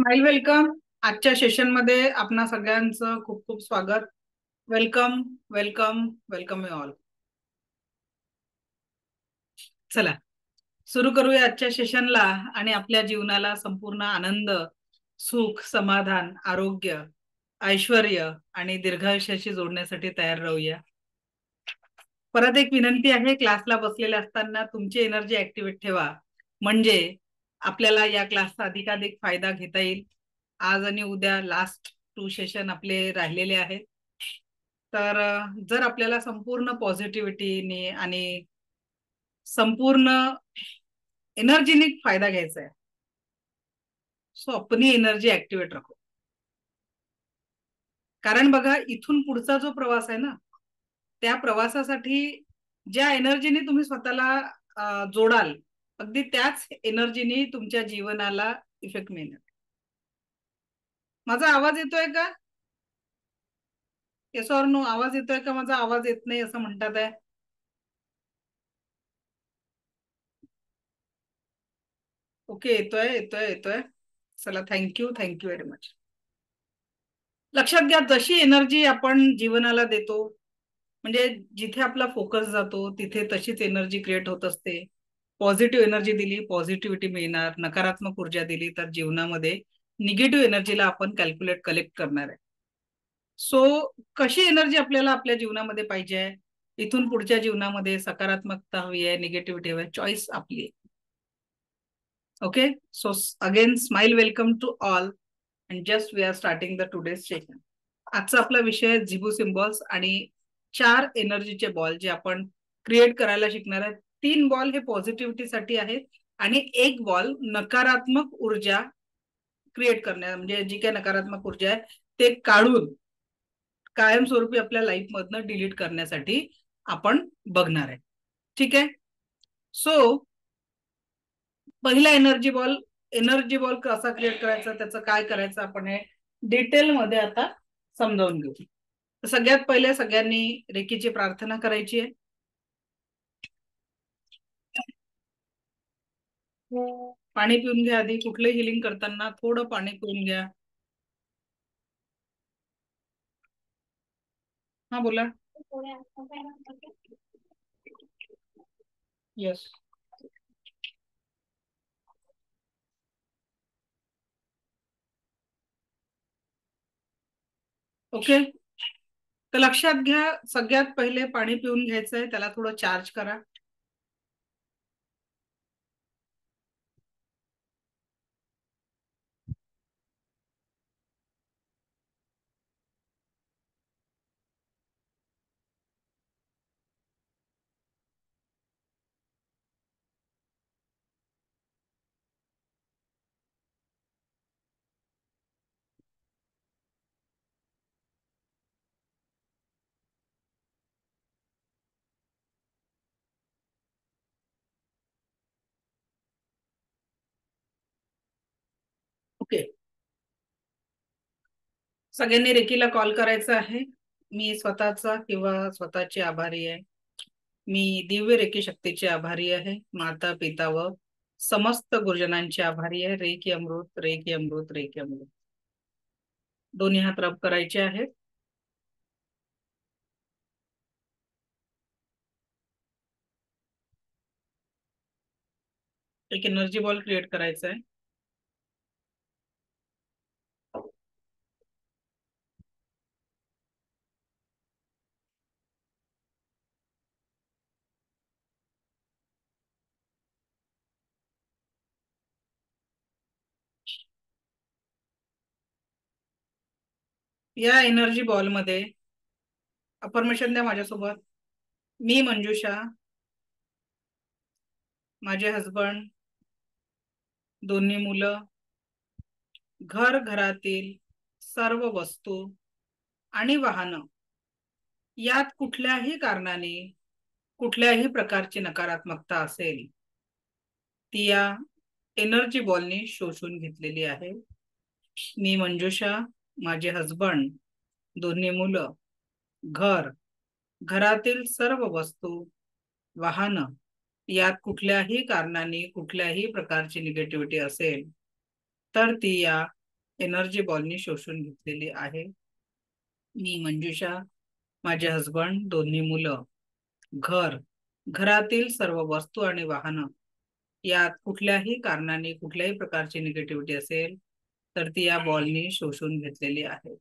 Smile welcome. आजच्या session मध्ये आपणा सगळ्यांचं खूप खूप स्वागत. Welcome welcome welcome you all. चला सुरू करूया आजच्या सेशनला आणि आपल्या जीवनाला संपूर्ण आनंद, सुख, समाधान, आरोग्य, ऐश्वर्य आणि दीर्घायुष्याशी जोडण्यासाठी तयार राहूया. परत एक विनंती आहे, क्लासला बसलेले असताना तुमची एनर्जी ऍक्टिव्हेट ठेवा, म्हणजे आपल्याला या क्लासचा अधिकाधिक फायदा घेता येईल. आज आणि उद्या लास्ट 2 सेशन आपले राहिलेले आहेत. तर जर आपल्याला संपूर्ण पॉझिटिव्हिटीने आणि संपूर्ण एनर्जीने फायदा घ्यायचा है, सो अपनी एनर्जी ऍक्टिव्हेट रखो. कारण बघा, इथून पुढचा जो प्रवास आहे ना, त्या प्रवासासाठी ज्या एनर्जीने तुम्ही स्वतःला जोडाल, अगदी त्याच एनर्जीने तुमच्या जीवनाला इफेक्ट मिळणार. माझा आवाज येतोय का? Yes or no? आवाज येतोय का? माझा आवाज येत नाही असं म्हणतात आहे. ओके, येतोय येतोय येतोय. चला, थँक्यू थँक्यू व्हेरी मच. लक्षात घ्या, जशी एनर्जी आपण जीवनाला देतो, म्हणजे जिथे आपला फोकस जातो तिथे तशीच एनर्जी क्रिएट होत असते. पॉझिटिव्ह एनर्जी दिली, पॉझिटिव्हिटी मिळणार. नकारात्मक ऊर्जा दिली तर जीवनामध्ये निगेटिव्ह एनर्जीला आपण कॅल्क्युलेट कलेक्ट करणार आहे. सो कशी एनर्जी आपल्याला आपल्या जीवनामध्ये पाहिजे आहे, इथून पुढच्या जीवनामध्ये सकारात्मकता हवी आहे, निगेटिव्हिटी हवी आहे, चॉईस आपली आहे. Okay, so again smile welcome to all and just we are starting the today's session. आजचा आपला विषय झिबू सिम्बॉल्स आणि 4 एनर्जीचे बॉल जे आपण क्रिएट करायला शिकणार आहेत. 3 बॉल हे पॉझिटिव्हिटीसाठी आहेत आणि 1 बॉल नकारात्मक ऊर्जा क्रिएट करण्या, म्हणजे जी काही नकारात्मक ऊर्जा आहे ते काढून कायमस्वरूपी आपल्या लाईफ मधनं डिलीट करण्यासाठी आपण बघणार आहे. ठीक आहे. सो पहिला एनर्जी बॉल कसा क्रिएट करायचा, त्याचं काय करायचं, आपण हे डिटेल मध्ये आता समजावून घेऊ. सगळ्यात पहिले सगळ्यांनी रेकीची प्रार्थना करायची आहे. पाणी पिऊन घ्या. आधी कुठले हिलिंग करताना थोडं पाणी पिऊन घ्या. हा, बोला. येस. ओके, तर लक्षात घ्या, सगळ्यात पहिले पाणी पिऊन घ्यायचंय, त्याला थोडं चार्ज करा. ओके, सगळ्यांनी रेकीला कॉल करायचा आहे. मी स्वतःचा किंवा स्वतःची आभारी आहे. मी दिव्य रेकी शक्तीची आभारी आहे. माता पिता व समस्त गुरुजनांची आभारी आहे. रेकी अमृत, रेकी अमृत, रेकी अमृत. दोन्ही हात रब करायचे आहेत. एक एनर्जी बॉल क्रिएट करायचा आहे. या एनर्जी बॉल मध्ये अफर्मेशन द्या माझ्यासोबत. मी मंजुषा, माझे हसबंड, दोन्ही मुलं, घर घरातील सर्व वस्तू आणि वाहनं यात कुठल्याही कारणाने कुठल्याही प्रकारची नकारात्मकता असेल ती या एनर्जी बॉलने शोषून घेतलेली आहे. मी मंजुषा, माझे हसबंड, दोन्ही मुलं, घर, घरातील सर्व वस्तू, वाहनं यात कुठल्याही कारणाने कुठल्याही प्रकारची निगेटिव्हिटी असेल तर ती या एनर्जी बॉलनी शोषून घेतलेली आहे. मी मंजुषा, माझे हसबंड, दोन्ही मुलं, घर, घरातील सर्व वस्तू आणि वाहनं यात कुठल्याही कारणाने कुठल्याही प्रकारची निगेटिव्हिटी असेल तर ती या बॉलनी शोषून घेतलेली आहे.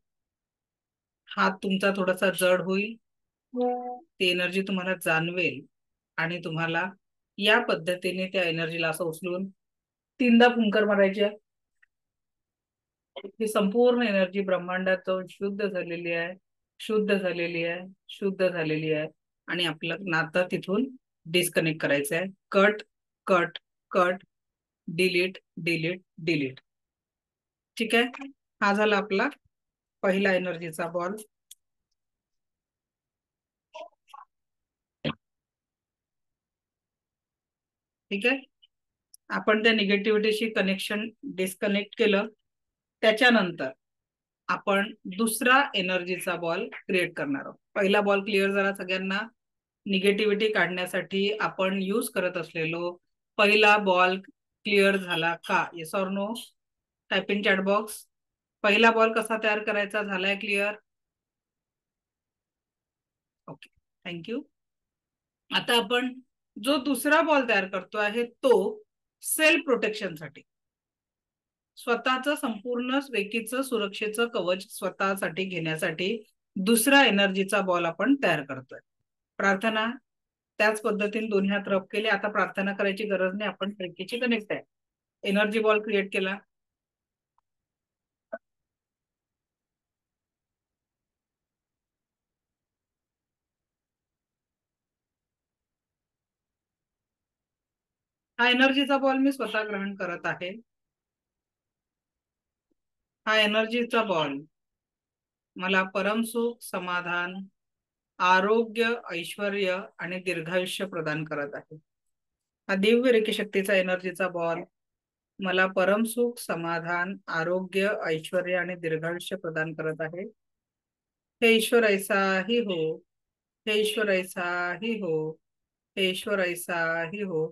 हात तुमचा थोडासा जड होईल, ती एनर्जी तुम्हाला जाणवेल आणि तुम्हाला या पद्धतीने त्या एनर्जीला असं उचलून 3दा फुंकर मारायच्या. ही संपूर्ण एनर्जी ब्रह्मांडात जाऊन शुद्ध झालेली आहे, शुद्ध झालेली आहे, शुद्ध झालेली आहे आणि आपलं नातं तिथून डिस्कनेक्ट करायचं आहे. Cut cut cut, delete delete delete. ठीक आहे, हा झाला आपला पहिला एनर्जीचा बॉल. ठीक आहे, आपण त्या निगेटिव्हिटीशी कनेक्शन डिस्कनेक्ट केलं. त्याच्यानंतर आपण दुसरा एनर्जीचा बॉल क्रिएट करणार आहोत. पहिला बॉल क्लिअर झाला सगळ्यांना. निगेटिव्हिटी काढण्यासाठी आपण यूज करत असलेलो पहिला बॉल क्लिअर झाला का? Yes or no? Type in chat box. पहिला बॉल कसा तयार करायचा, झालाय क्लिअर? Okay, thank you. आता आपण जो दुसरा बॉल तयार करतो आहे तो सेल्फ प्रोटेक्शन साठी, स्वतःचं संपूर्ण वेकीचं सुरक्षेचं कवच स्वतःसाठी घेण्यासाठी दुसरा एनर्जीचा बॉल आपण तयार करतोय. प्रार्थना त्याच पद्धतीने दोन्ही हात रब केले. आता प्रार्थना करायची गरज नाही, आपण रेकीची कनेक्ट आहे. एनर्जी बॉल क्रिएट केला. हा एनर्जीचा बॉल मी स्वतः ग्रहण करत आहे. हा एनर्जीचा बॉल मला परमसुख, समाधान, आरोग्य, ऐश्वर आणि दीर्घायुष्य प्रदान करत आहे. हा दिव्य रेकी शक्तीचा एनर्जीचा बॉल मला परमसुख, समाधान, आरोग्य, ऐश्वर आणि दीर्घायुष्य प्रदान करत आहे. हे ईश्वर ऐसा ही हो, हे ईश्वर ऐसा ही हो, हे ईश्वर ऐसा ही हो,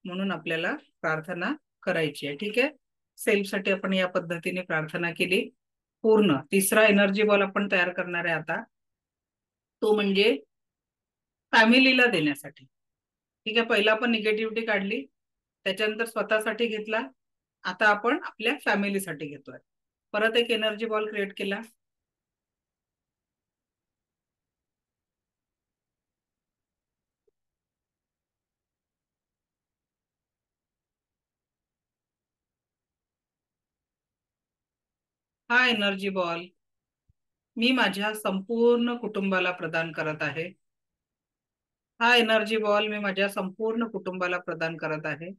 म्हणून आपल्याला प्रार्थना करायची आहे. ठीक आहे, सेल्फ साठी आपण या पद्धतीने प्रार्थना केली. पूर्ण तिसरा एनर्जी बॉल आपण तयार करणार आहे आता, तो म्हणजे फॅमिलीला देण्यासाठी. ठीक आहे, पहिला आपण निगेटिव्हिटी काढली, त्याच्यानंतर स्वतःसाठी घेतला, आता आपण आपल्या फॅमिलीसाठी घेतोय. परत एक एनर्जी बॉल क्रिएट केला. हा एनर्जी बॉल मी माझ्या संपूर्ण कुटुंबाला प्रदान करत आहे. हा एनर्जी बॉल मी माझ्या संपूर्ण कुटुंबाला प्रदान करत आहे.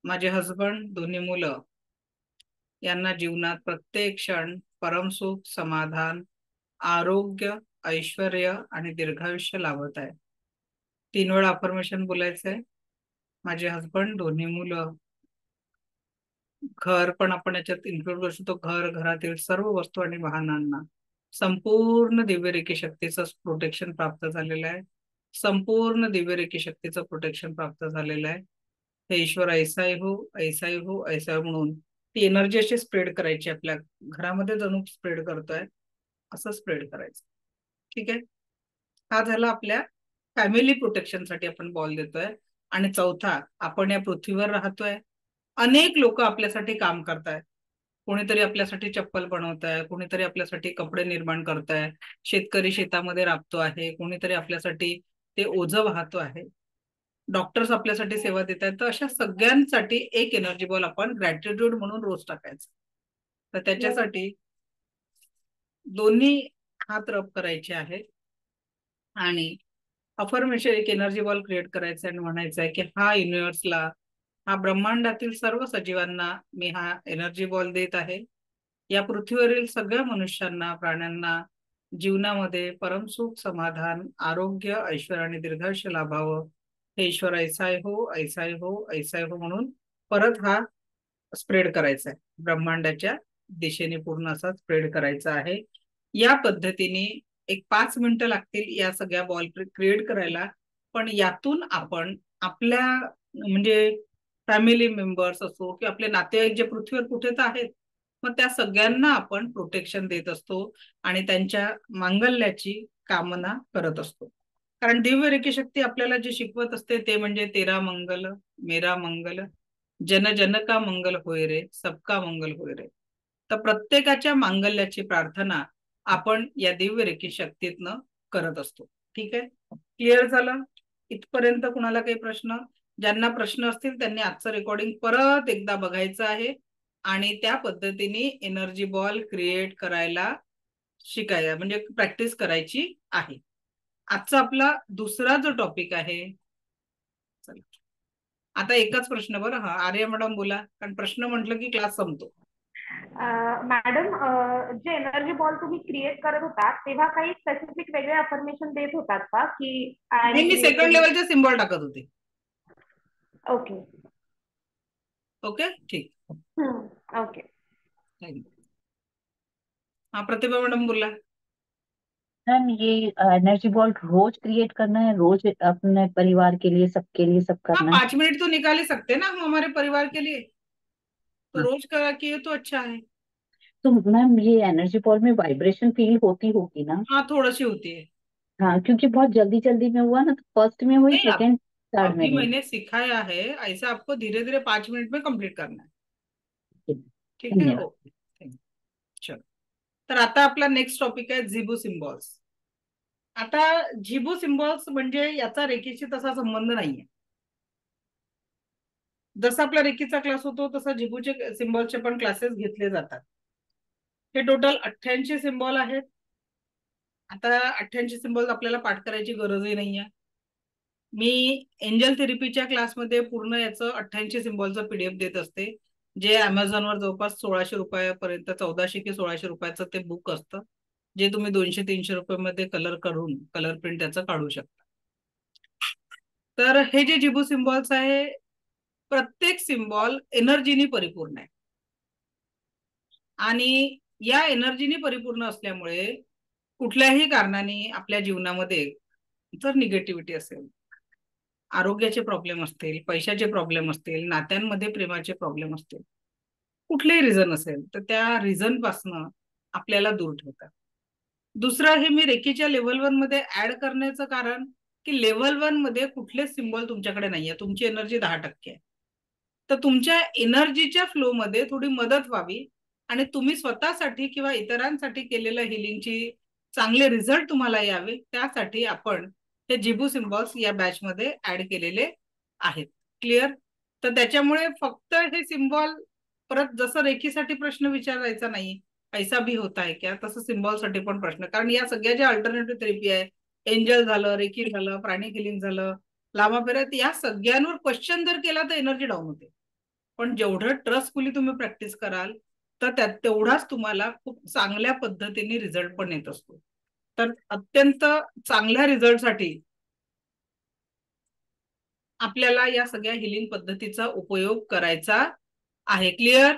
माझे हसबंड, दोन्ही मुलं यांना जीवनात प्रत्येक क्षण परमसुख, समाधान, आरोग्य, ऐश्वर आणि दीर्घायुष्य लाभत आहे. 3 वेळा अफर्मेशन बोलायचंय. माझे हसबंड, दोन्ही मुलं, घर पण आपण याच्यात इन्क्लूड करू शकतो. घर, घरातील सर्व वस्तू आणि वाहनांना संपूर्ण दिव्य रेकी शक्तीचं प्रोटेक्शन प्राप्त झालेलं आहे. संपूर्ण दिव्य रेकी शक्तीचं प्रोटेक्शन प्राप्त झालेलं आहे. हे ईश्वर ऐसाही हो, ऐसाही हो, ऐसा हो म्हणून ती एनर्जी अशी स्प्रेड करायची. आपल्या घरामध्ये जणू स्प्रेड करतोय असं स्प्रेड करायचं. ठीक आहे, हा झाला आपल्या फॅमिली प्रोटेक्शन साठी आपण बॉल देतोय. आणि चौथा, आपण या पृथ्वीवर राहतोय, अनेक लोक आपल्यासाठी काम करतायत. कोणीतरी आपल्यासाठी चप्पल बनवताय, कोणीतरी आपल्यासाठी कपडे निर्माण करताय, शेतकरी शेतामध्ये राबतो आहे, कोणीतरी आपल्यासाठी ते ओझं वाहतो आहे, डॉक्टर्स आपल्यासाठी सेवा देत आहेत. तर अशा सगळ्यांसाठी एक एनर्जी बॉल आपण ग्रॅटिट्यूड म्हणून रोज टाकायचं. तर त्याच्यासाठी दोन्ही हात रब करायचे आहेत आणि अफर्मेशन एक एनर्जी बॉल क्रिएट करायचा आणि म्हणायचं आहे की हा युनिव्हर्सला, हा ब्रह्मांडातील सर्व सजीवांना मी हा एनर्जी बॉल देत आहे. या पृथ्वीवरील सगळ्या मनुष्यांना, प्राण्यांना जीवनामध्ये परमसुख, समाधान, आरोग्य, ऐश्वर आणि दीर्घायुष्य लाभावं. हे ईश्वर ऐसाय हो, ऐसाय हो, ऐसाय हो म्हणून परत हा स्प्रेड करायचा आहे. ब्रह्मांडाच्या दिशेने पूर्ण असा स्प्रेड करायचा आहे. या पद्धतीने एक 5 मिनिटं लागतील या सगळ्या बॉल क्रिएट करायला. पण यातून आपण आपल्या म्हणजे फॅमिली मेंबर्स असो किंवा आपले नातेवाईक जे पृथ्वीवर कुठे तर आहेत, मग त्या सगळ्यांना आपण प्रोटेक्शन देत असतो आणि त्यांच्या मांगल्याची कामना करत असतो. कारण दिव्य रेकी शक्ती आपल्याला जे शिकवत असते ते म्हणजे तेरा मंगल मेरा मंगल, जन जन का मंगल होय रे, सबका मंगल होय रे. तर प्रत्येकाच्या मांगल्याची प्रार्थना आपण या दिव्य रेकी शक्तीतनं करत असतो. ठीक आहे, क्लिअर झालं इथपर्यंत? कुणाला काही प्रश्न? ज्यांना प्रश्न असतील त्यांनी आजचं रेकॉर्डिंग परत एकदा बघायचं आहे आणि त्या पद्धतीने एनर्जी बॉल क्रिएट करायला शिकायला म्हणजे प्रॅक्टिस करायची आहे. आजचा आपला दुसरा जो टॉपिक आहे, चला आता एकच प्रश्न बरं. हा आर्य मॅडम बोला, कारण प्रश्न म्हटलं की क्लास संपतो. मॅडम, जे एनर्जी बॉल तुम्ही क्रिएट करत होता तेव्हा काही स्पेसिफिक वेगळे अफर्मेशन देत होतात का की आय एम मी सेकंड क्रिएटिंग? लेवलचे सिम्बॉल टाकत होते. ओके. ओके ठीक. ओके. थँक्यू. हा प्रतिभा मॅडम बोला. मैम ये एनर्जी बॉल रोज क्रिएट करना है, रोज अपने परिवार के लिए, सबके लिए सब हाँ, करना है? 5 मिनट तो निकाल ही सकते हैं ना हम हमारे परिवार के लिए, तो हाँ। रोज करा किए तो अच्छा है। तो मैम ये एनर्जी बॉल में वाइब्रेशन फील होती होगी ना? हाँ थोड़ी सी होती है। हाँ, क्योंकि बहुत जल्दी जल्दी में हुआ ना, तो फर्स्ट में हुई, नहीं, अब सेकंड थर्ड में अभी नहीं। मैंने सिखाया है, ऐसा आपको धीरे धीरे 5 मिनट में कंप्लीट करना है। ठीक है, धन्यवाद। Okay thank you. चलो, तर आता आपला नेक्स्ट टॉपिक आहे झिबू सिम्बॉल्स. आता झिबू सिम्बॉल्स म्हणजे याचा रेखीशी तसा संबंध नाहीये. जसा आपला रेखीचा क्लास होतो तसा झिबूचे सिम्बॉलचे पण क्लासेस घेतले जातात. हे टोटल 88 सिम्बॉल आहेत. आता 88 सिम्बॉल आपल्याला पाठ करायची गरजही नाहीये. मी एंजल थेरपीच्या क्लासमध्ये पूर्ण याचं 88 सिम्बॉलचं पीडीएफ देत असते, जे अमेझॉनवर जवळपास 1600 रुपयापर्यंत, 1400 की 1600 रुपयाचं ते बुक असतं, जे तुम्ही 200-300 रुपयामध्ये कलर करून कलर प्रिंट त्याचं काढू शकता. तर हे जे जिबू सिम्बॉल्स आहे, प्रत्येक सिम्बॉल एनर्जीनी परिपूर्ण आहे आणि या एनर्जीनी परिपूर्ण असल्यामुळे कुठल्याही कारणाने आपल्या जीवनामध्ये जर निगेटिव्हिटी असेल, आरोग्याचे प्रॉब्लेम असतील, पैशाचे प्रॉब्लेम असतील, नात्यांमध्ये प्रेमाचे प्रॉब्लेम असतील, कुठलेही रिझन असेल तर त्या रिझन पासनं आपल्याला दूर ठेवतात. दुसरं, हे मी रेकीच्या लेव्हल 1 मध्ये ऍड करण्याचं कारण की लेव्हल 1 मध्ये कुठलेच सिम्बॉल तुमच्याकडे नाहीये, तुमची एनर्जी 10% आहे. तर तुमच्या एनर्जीच्या फ्लो मध्ये थोडी मदत व्हावी आणि तुम्ही स्वतःसाठी किंवा इतरांसाठी केलेल्या हिलिंगची चांगले रिझल्ट तुम्हाला यावे, त्यासाठी आपण हे जिबू सिम्बॉल्स या बॅच मध्ये ऍड केलेले आहेत. क्लिअर? तर त्याच्यामुळे फक्त हे सिम्बॉल परत जसं रेखीसाठी प्रश्न विचारायचा नाही, ऐसा भी होता है क्या, तसं सिम्बॉल साठी पण प्रश्न. कारण या सगळ्या ज्या अल्टरनेटिव्ह थेरपी आहे, एंजल झालं, रेकी झालं, प्राणी हिलिंग झालं, लावा फेऱ्यात, या सगळ्यांवर क्वेश्चन जर केला तर एनर्जी डाऊन होते. पण जेवढं ट्रस्टफुली तुम्ही प्रॅक्टिस कराल तर त्यात तेवढाच तुम्हाला खूप चांगल्या पद्धतीने रिझल्ट पण येत असतो. तर अत्यंत चांगल्या रिझल्टसाठी आपल्याला या सगळ्या हिलिंग पद्धतीचा उपयोग करायचा आहे. क्लिअर?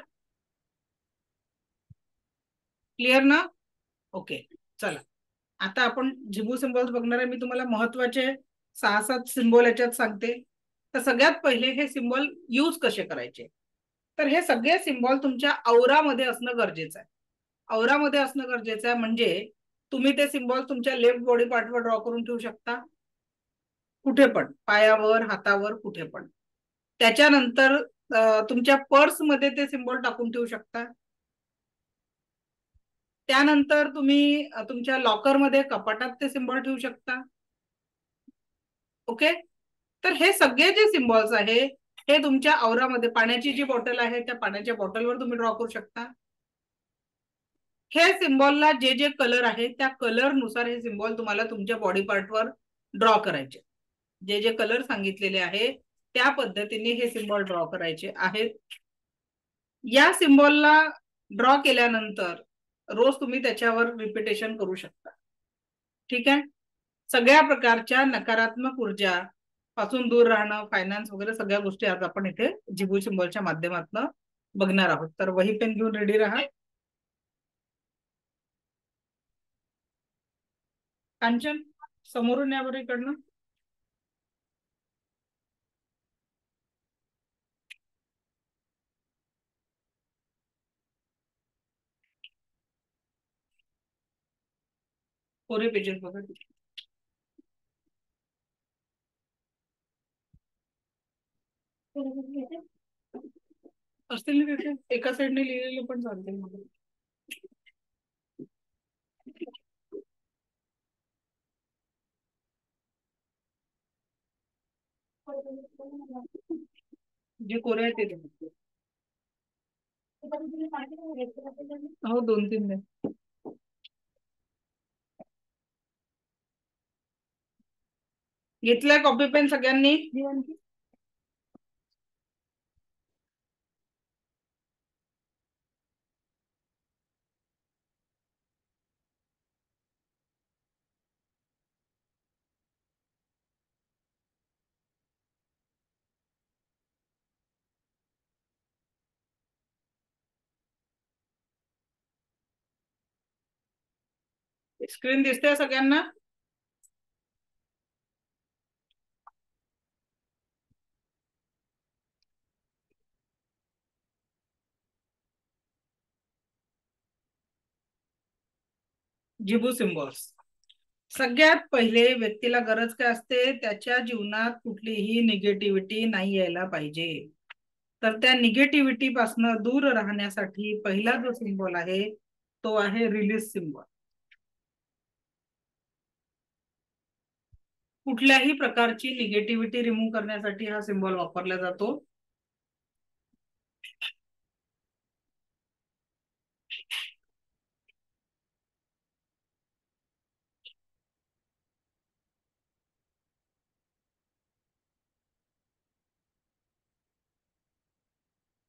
क्लिअर ना? ओके, चला आता आपण झिबू सिम्बॉल्स बघणार आहे. मी तुम्हाला महत्वाचे 6-7 सिम्बॉल याच्यात सांगते. तर सगळ्यात पहिले हे सिम्बॉल यूज कसे करायचे, तर हे सगळे सिम्बॉल तुमच्या औरामध्ये असणं गरजेचं आहे. औरामध्ये असणं गरजेचं आहे म्हणजे तुम्ही ते सिम्बॉल तुमच्या लेफ्ट बॉडी पार्टवर ड्रॉ करून ठेवू शकता, कुठे पण, पायावर, हातावर, कुठे पण. त्याच्यानंतर तुमच्या पर्समध्ये ते सिम्बॉल टाकून ठेवू शकता. त्यानंतर तुम्ही तुमच्या लॉकरमध्ये, कपाटात ते सिम्बॉल ठेवू शकता. ओके, तर हे सगळे जे सिम्बॉल्स आहे हे तुमच्या औरामध्ये, पाण्याची जी बॉटल आहे त्या पाण्याच्या बॉटलवर तुम्ही ड्रॉ करू शकता. हे सिम्बॉलला जे जे कलर आहे त्या कलर नुसार हे सिम्बॉल तुम्हाला तुमच्या बॉडी पार्टवर ड्रॉ करायचे. जे जे कलर सांगितलेले आहे त्या पद्धतीने हे सिम्बॉल ड्रॉ करायचे आहेत. या सिम्बॉलला ड्रॉ केल्यानंतर रोज तुम्ही त्याच्यावर रिपिटेशन करू शकता. ठीक आहे, सगळ्या प्रकारच्या नकारात्मक ऊर्जा पासून दूर राहणं, फायनान्स वगैरे सगळ्या गोष्टी आज आपण इथे जिबू सिम्बॉलच्या माध्यमातून बघणार आहोत. तर वही पेन घेऊन रेडी राहा. कांचन, समोरून यावर इकडनं. कोरे पेजेस बघा असतील ना तिथे, एका साईडने लिहिलेले पण चालतील मला. जे कोरे आहे ते हो 2-3 द्या. घेतलाय कॉपी पेन सगळ्यांनी? स्क्रीन दिसते सगळ्यांना? Zibu symbols. सगळ्यात पहिले व्यक्तीला गरज काय असते, त्याच्या जीवनात कुठलीही निगेटिव्हिटी नाही यायला पाहिजे. तर त्या निगेटिव्हिटी पासून दूर राहण्यासाठी पहिला जो सिम्बॉल आहे तो आहे रिलीज सिम्बॉल. कुठल्याही प्रकारची निगेटिव्हिटी रिमूव्ह करण्यासाठी हा सिम्बॉल वापरला जातो.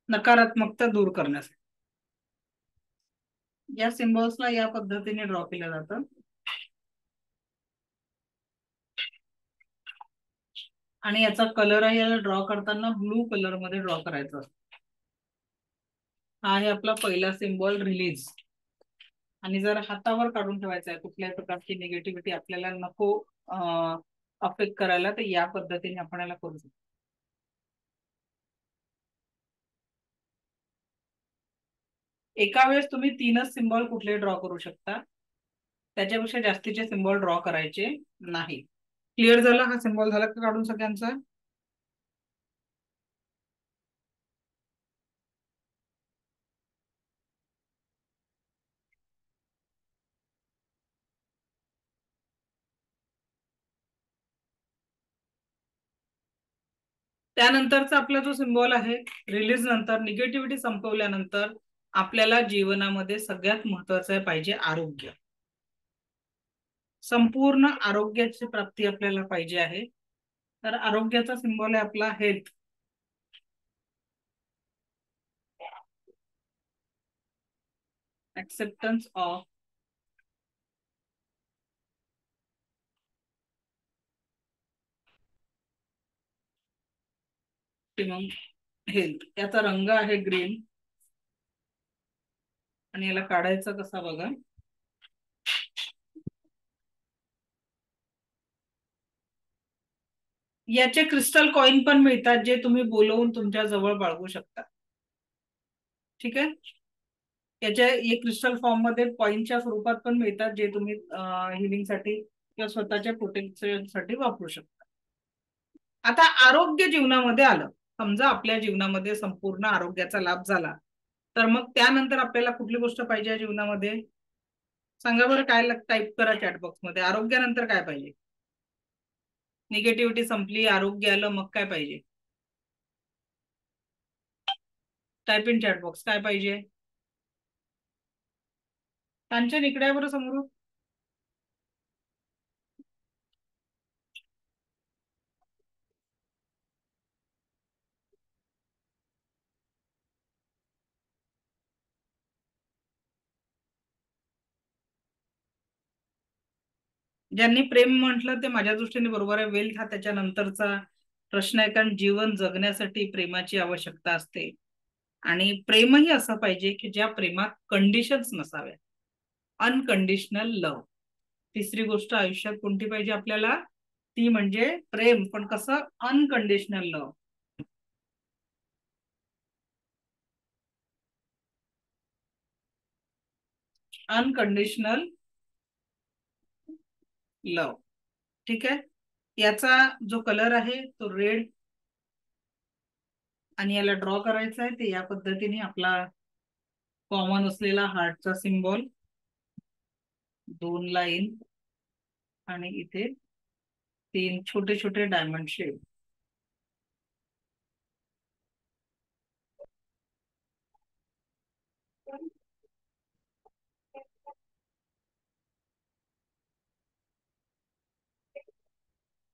नकारात्मकता दूर करण्यासाठी या सिम्बॉल्सला या पद्धतीने ड्रॉ केलं जातं. आणि याचा कलर आहे, याला ड्रॉ करताना ब्लू कलर मध्ये ड्रॉ करायचा असतो. हा आहे आपला पहिला सिम्बॉल रिलीज. आणि जर हातावर काढून ठेवायचा आहे कुठल्याही प्रकारची निगेटिव्हिटी आपल्याला नको अफेक्ट करायला, तर या पद्धतीने आपण याला करू शकतो. एका वेळेस तुम्ही 3च सिम्बॉल कुठले ड्रॉ करू शकता, त्याच्यापेक्षा जास्तीचे सिम्बॉल ड्रॉ करायचे नाही. क्लिअर झाला? हा सिम्बॉल झाला का काढून सगळ्यांचा? त्यानंतरचा आपला जो सिम्बॉल आहे रिलीज नंतर, निगेटिव्हिटी संपवल्यानंतर आपल्याला जीवनामध्ये सगळ्यात महत्वाचं पाहिजे आरोग्य. संपूर्ण आरोग्याची प्राप्ती आपल्याला पाहिजे आहे. तर आरोग्याचा सिम्बॉल आहे आपला हेल्थ. Acceptance of health. याचा रंग आहे ग्रीन. आणि याला काढायचं कसा बघा. याचे क्रिस्टल कॉइन पण मिळतात जे तुम्ही बोलवून तुमच्या जवळ बाळगू शकता. ठीक आहे. याच्या क्रिस्टल फॉर्म मध्ये कॉइनच्या स्वरूपात पण मिळतात जे तुम्ही हिलिंग साठी किंवा स्वतःच्या प्रोटेक्शन साठी वापरू शकता. आता आरोग्य जीवनामध्ये आलं, समजा आपल्या जीवनामध्ये संपूर्ण आरोग्याचा लाभ झाला, तर मग त्यानंतर आपल्याला कुठली गोष्ट पाहिजे जीवनामध्ये? सांगा बरं, काय टाईप करा चॅट बॉक्स मध्ये. आरोग्यानंतर काय पाहिजे? निगेटिव्हिटी संपली, आरोग्य आलं, मग काय पाहिजे? Type in chat box. काय पाहिजे? कांचन इकडे आहे बरं समोर. ज्यांनी प्रेम म्हटलं ते माझ्या दृष्टीने बरोबर आहे. वेल्थ हा त्याच्यानंतरचा प्रश्न आहे, कारण जीवन जगण्यासाठी प्रेमाची आवश्यकता असते. आणि प्रेमही असं पाहिजे की ज्या प्रेमात कंडिशन्स नसाव्या. Unconditional love. तिसरी गोष्ट आयुष्यात कोणती पाहिजे आपल्याला? ती म्हणजे प्रेम, पण कसं? Unconditional love. अनकंडिशनल लव. ठीक आहे. याचा जो कलर आहे तो रेड, आणि याला ड्रॉ करायचा आहे ते या पद्धतीने आपला कॉमन असलेला हार्टचा सिम्बॉल, 2 लाईन आणि इथे 3 छोटे छोटे डायमंड शेप.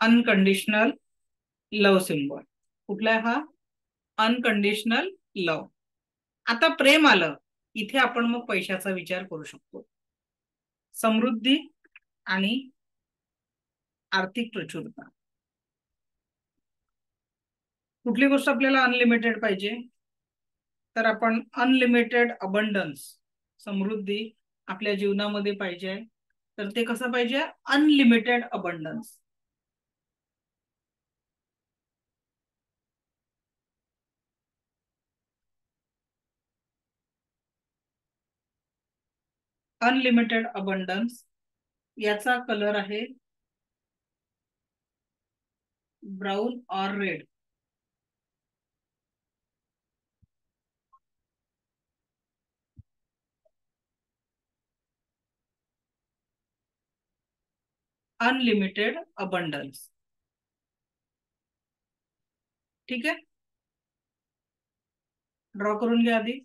अनकंडिशनल लव सिम्बॉल. कुठला आहे हा? अनकंडिशनल लव. आता प्रेम आलं, इथे आपण मग पैशाचा विचार करू शकतो. समृद्धी आणि आर्थिक प्रचुरता. कुठली गोष्ट आपल्याला अनलिमिटेड पाहिजे? तर आपण अनलिमिटेड अबंडन्स, समृद्धी आपल्या जीवनामध्ये पाहिजे. तर ते कसं पाहिजे? Unlimited abundance. अनलिमिटेड अबंडन्स याचा कलर आहे ब्राऊन और रेड. Unlimited abundance. ठीक आहे. ड्रॉ करून घ्या आधी.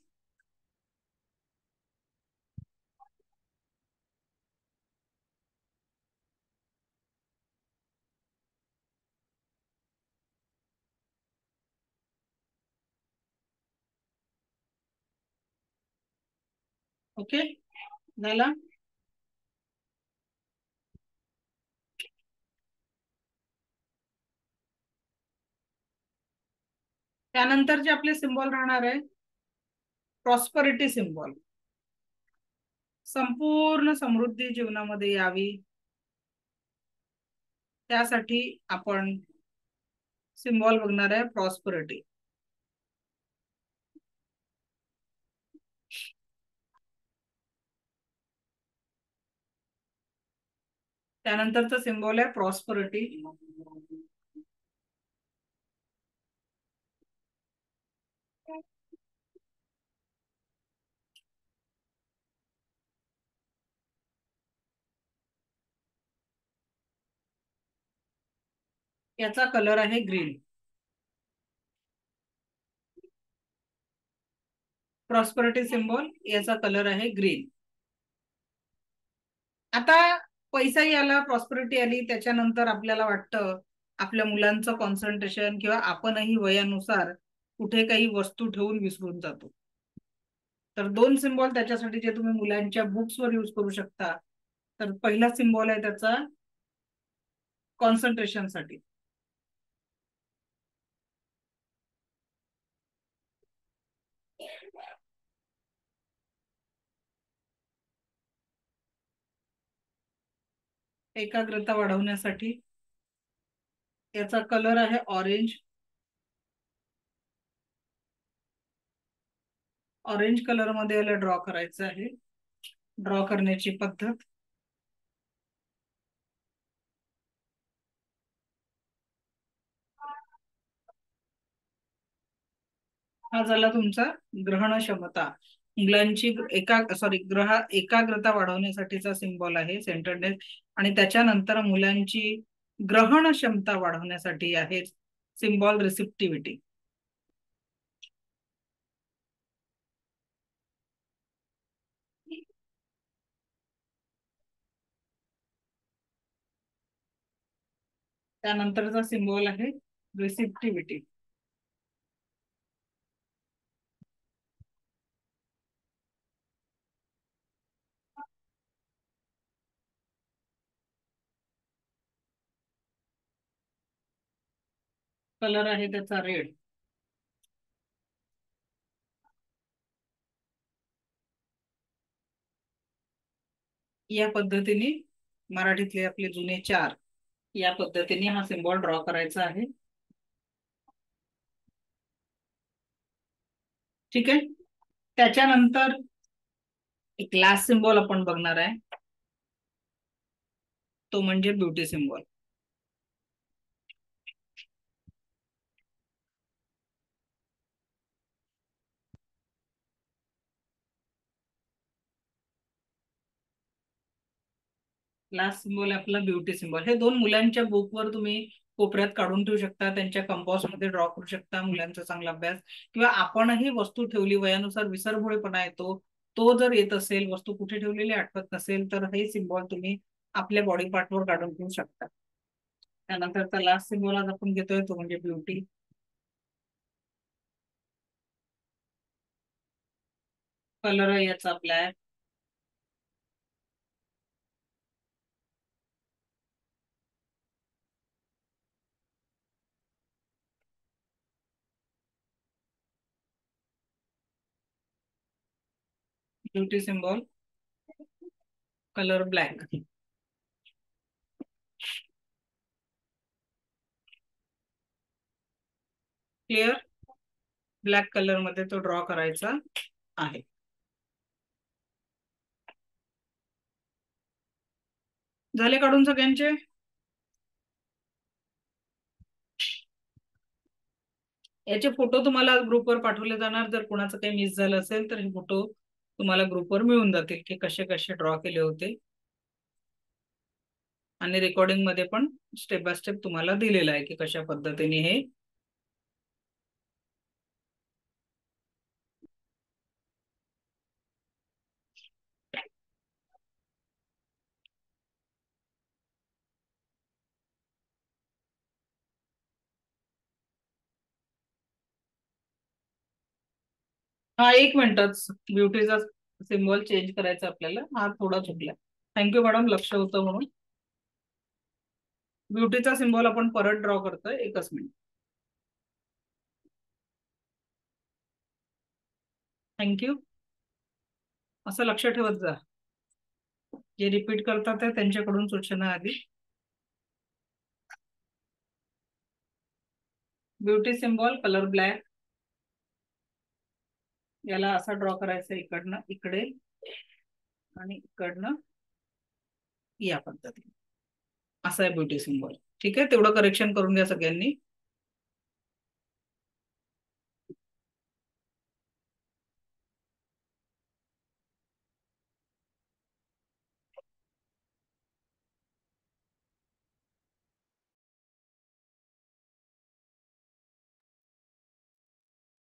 ओके, झाला. त्यानंतर जे आपले सिम्बॉल राहणार आहे प्रॉस्परिटी सिम्बॉल. संपूर्ण समृद्धी जीवनामध्ये यावी त्यासाठी आपण सिम्बॉल बघणार आहे प्रॉस्परिटी. त्यानंतरचा सिम्बॉल आहे प्रॉस्परिटी. याचा कलर आहे ग्रीन. प्रॉस्परिटी सिम्बॉल याचा कलर आहे ग्रीन. आता पैसाही आला, प्रॉस्परिटी आली, त्याच्यानंतर आपल्याला वाटतं आपल्या मुलांचं कॉन्सन्ट्रेशन किंवा आपणही वयानुसार कुठे काही वस्तू ठेवून विसरून जातो. तर 2 सिम्बॉल त्याच्यासाठी जे तुम्ही मुलांच्या बुक्सवर यूज करू शकता. तर पहिला सिम्बॉल आहे त्याचा कॉन्सन्ट्रेशन साठी. एकाग्रता वाढवण्यासाठी याचा कलर आहे ऑरेंज. ऑरेंज कलर मध्ये याला ड्रॉ करायचं आहे. ड्रॉ करण्याची पद्धत हा झाला तुमचा ग्रहण क्षमता. मुलांची एकाग्रता वाढवण्यासाठीचा सिम्बॉल आहे सेंटरनेस, आणि त्याच्यानंतर मुलांची ग्रहण क्षमता वाढवण्यासाठी आहे सिम्बॉल रिसिप्टिव्हिटी. त्यानंतरचा सिम्बॉल आहे रिसिप्टिव्हिटी. कलर आहे त्याचा रेड. या पद्धतीने मराठीतले आपले जुने 4 या पद्धतीने हा सिम्बॉल ड्रॉ करायचा आहे. ठीक आहे. त्याच्यानंतर एक लास्ट सिम्बॉल आपण बघणार आहे. तो म्हणजे ब्युटी सिम्बॉल. लास्ट सिम्बॉल आपला ब्युटी सिम्बॉल. हे दोन मुलांच्या बुकवर तुम्ही कोपऱ्यात काढून ठेवू शकता, त्यांच्या कंपास मध्ये ड्रॉ करू शकता, मुलांचा चांगला अभ्यास. किंवा आपणही वस्तू ठेवली, वयानुसार विसरभोळेपणा येतो, तो जर येत असेल, वस्तू कुठे ठेवलेली आठवत नसेल, तर हे सिम्बॉल तुम्ही आपल्या बॉडी पार्टवर काढून ठेवू शकता. त्यानंतर लास्ट सिम्बॉल आज आपण घेतोय तो म्हणजे ब्युटी. कलर याचा black. Beauty symbol colour black. Clear. Black colour मध्ये तो ड्रॉ करायचा आहे. झाले काढून सगळ्यांचे. याचे फोटो तुम्हाला ग्रुपवर पाठवले जाणार. जर कोणाचं काही मिस झालं असेल तर हे फोटो तुम्हाला ग्रुपवर मिळून जातील की कसे कसे ड्रॉ केले होते. आणि रेकॉर्डिंग मध्ये पण स्टेप बाय स्टेप तुम्हाला दिलेलं आहे की कशा पद्धतीने हे हा 1 मिनिटच ब्युटीचा सिम्बॉल चेंज करायचा आपल्याला. हा थोडा चुकला. थँक्यू मॅडम, लक्ष होतं म्हणून. ब्युटीचा सिम्बॉल आपण परत ड्रॉ करतोय. 1 मिनिट. थँक्यू. असं लक्ष ठेवत जा. जे रिपीट करतात त्यांच्याकडून सूचना आली. Beauty symbol colour black. याला असा ड्रॉ करायचा इकडनं इकडे आणि इकडनं या पद्धतीने. असा आहे ब्युटी सिम्बॉल. ठीक आहे, तेवढं करेक्शन करून घ्या सगळ्यांनी.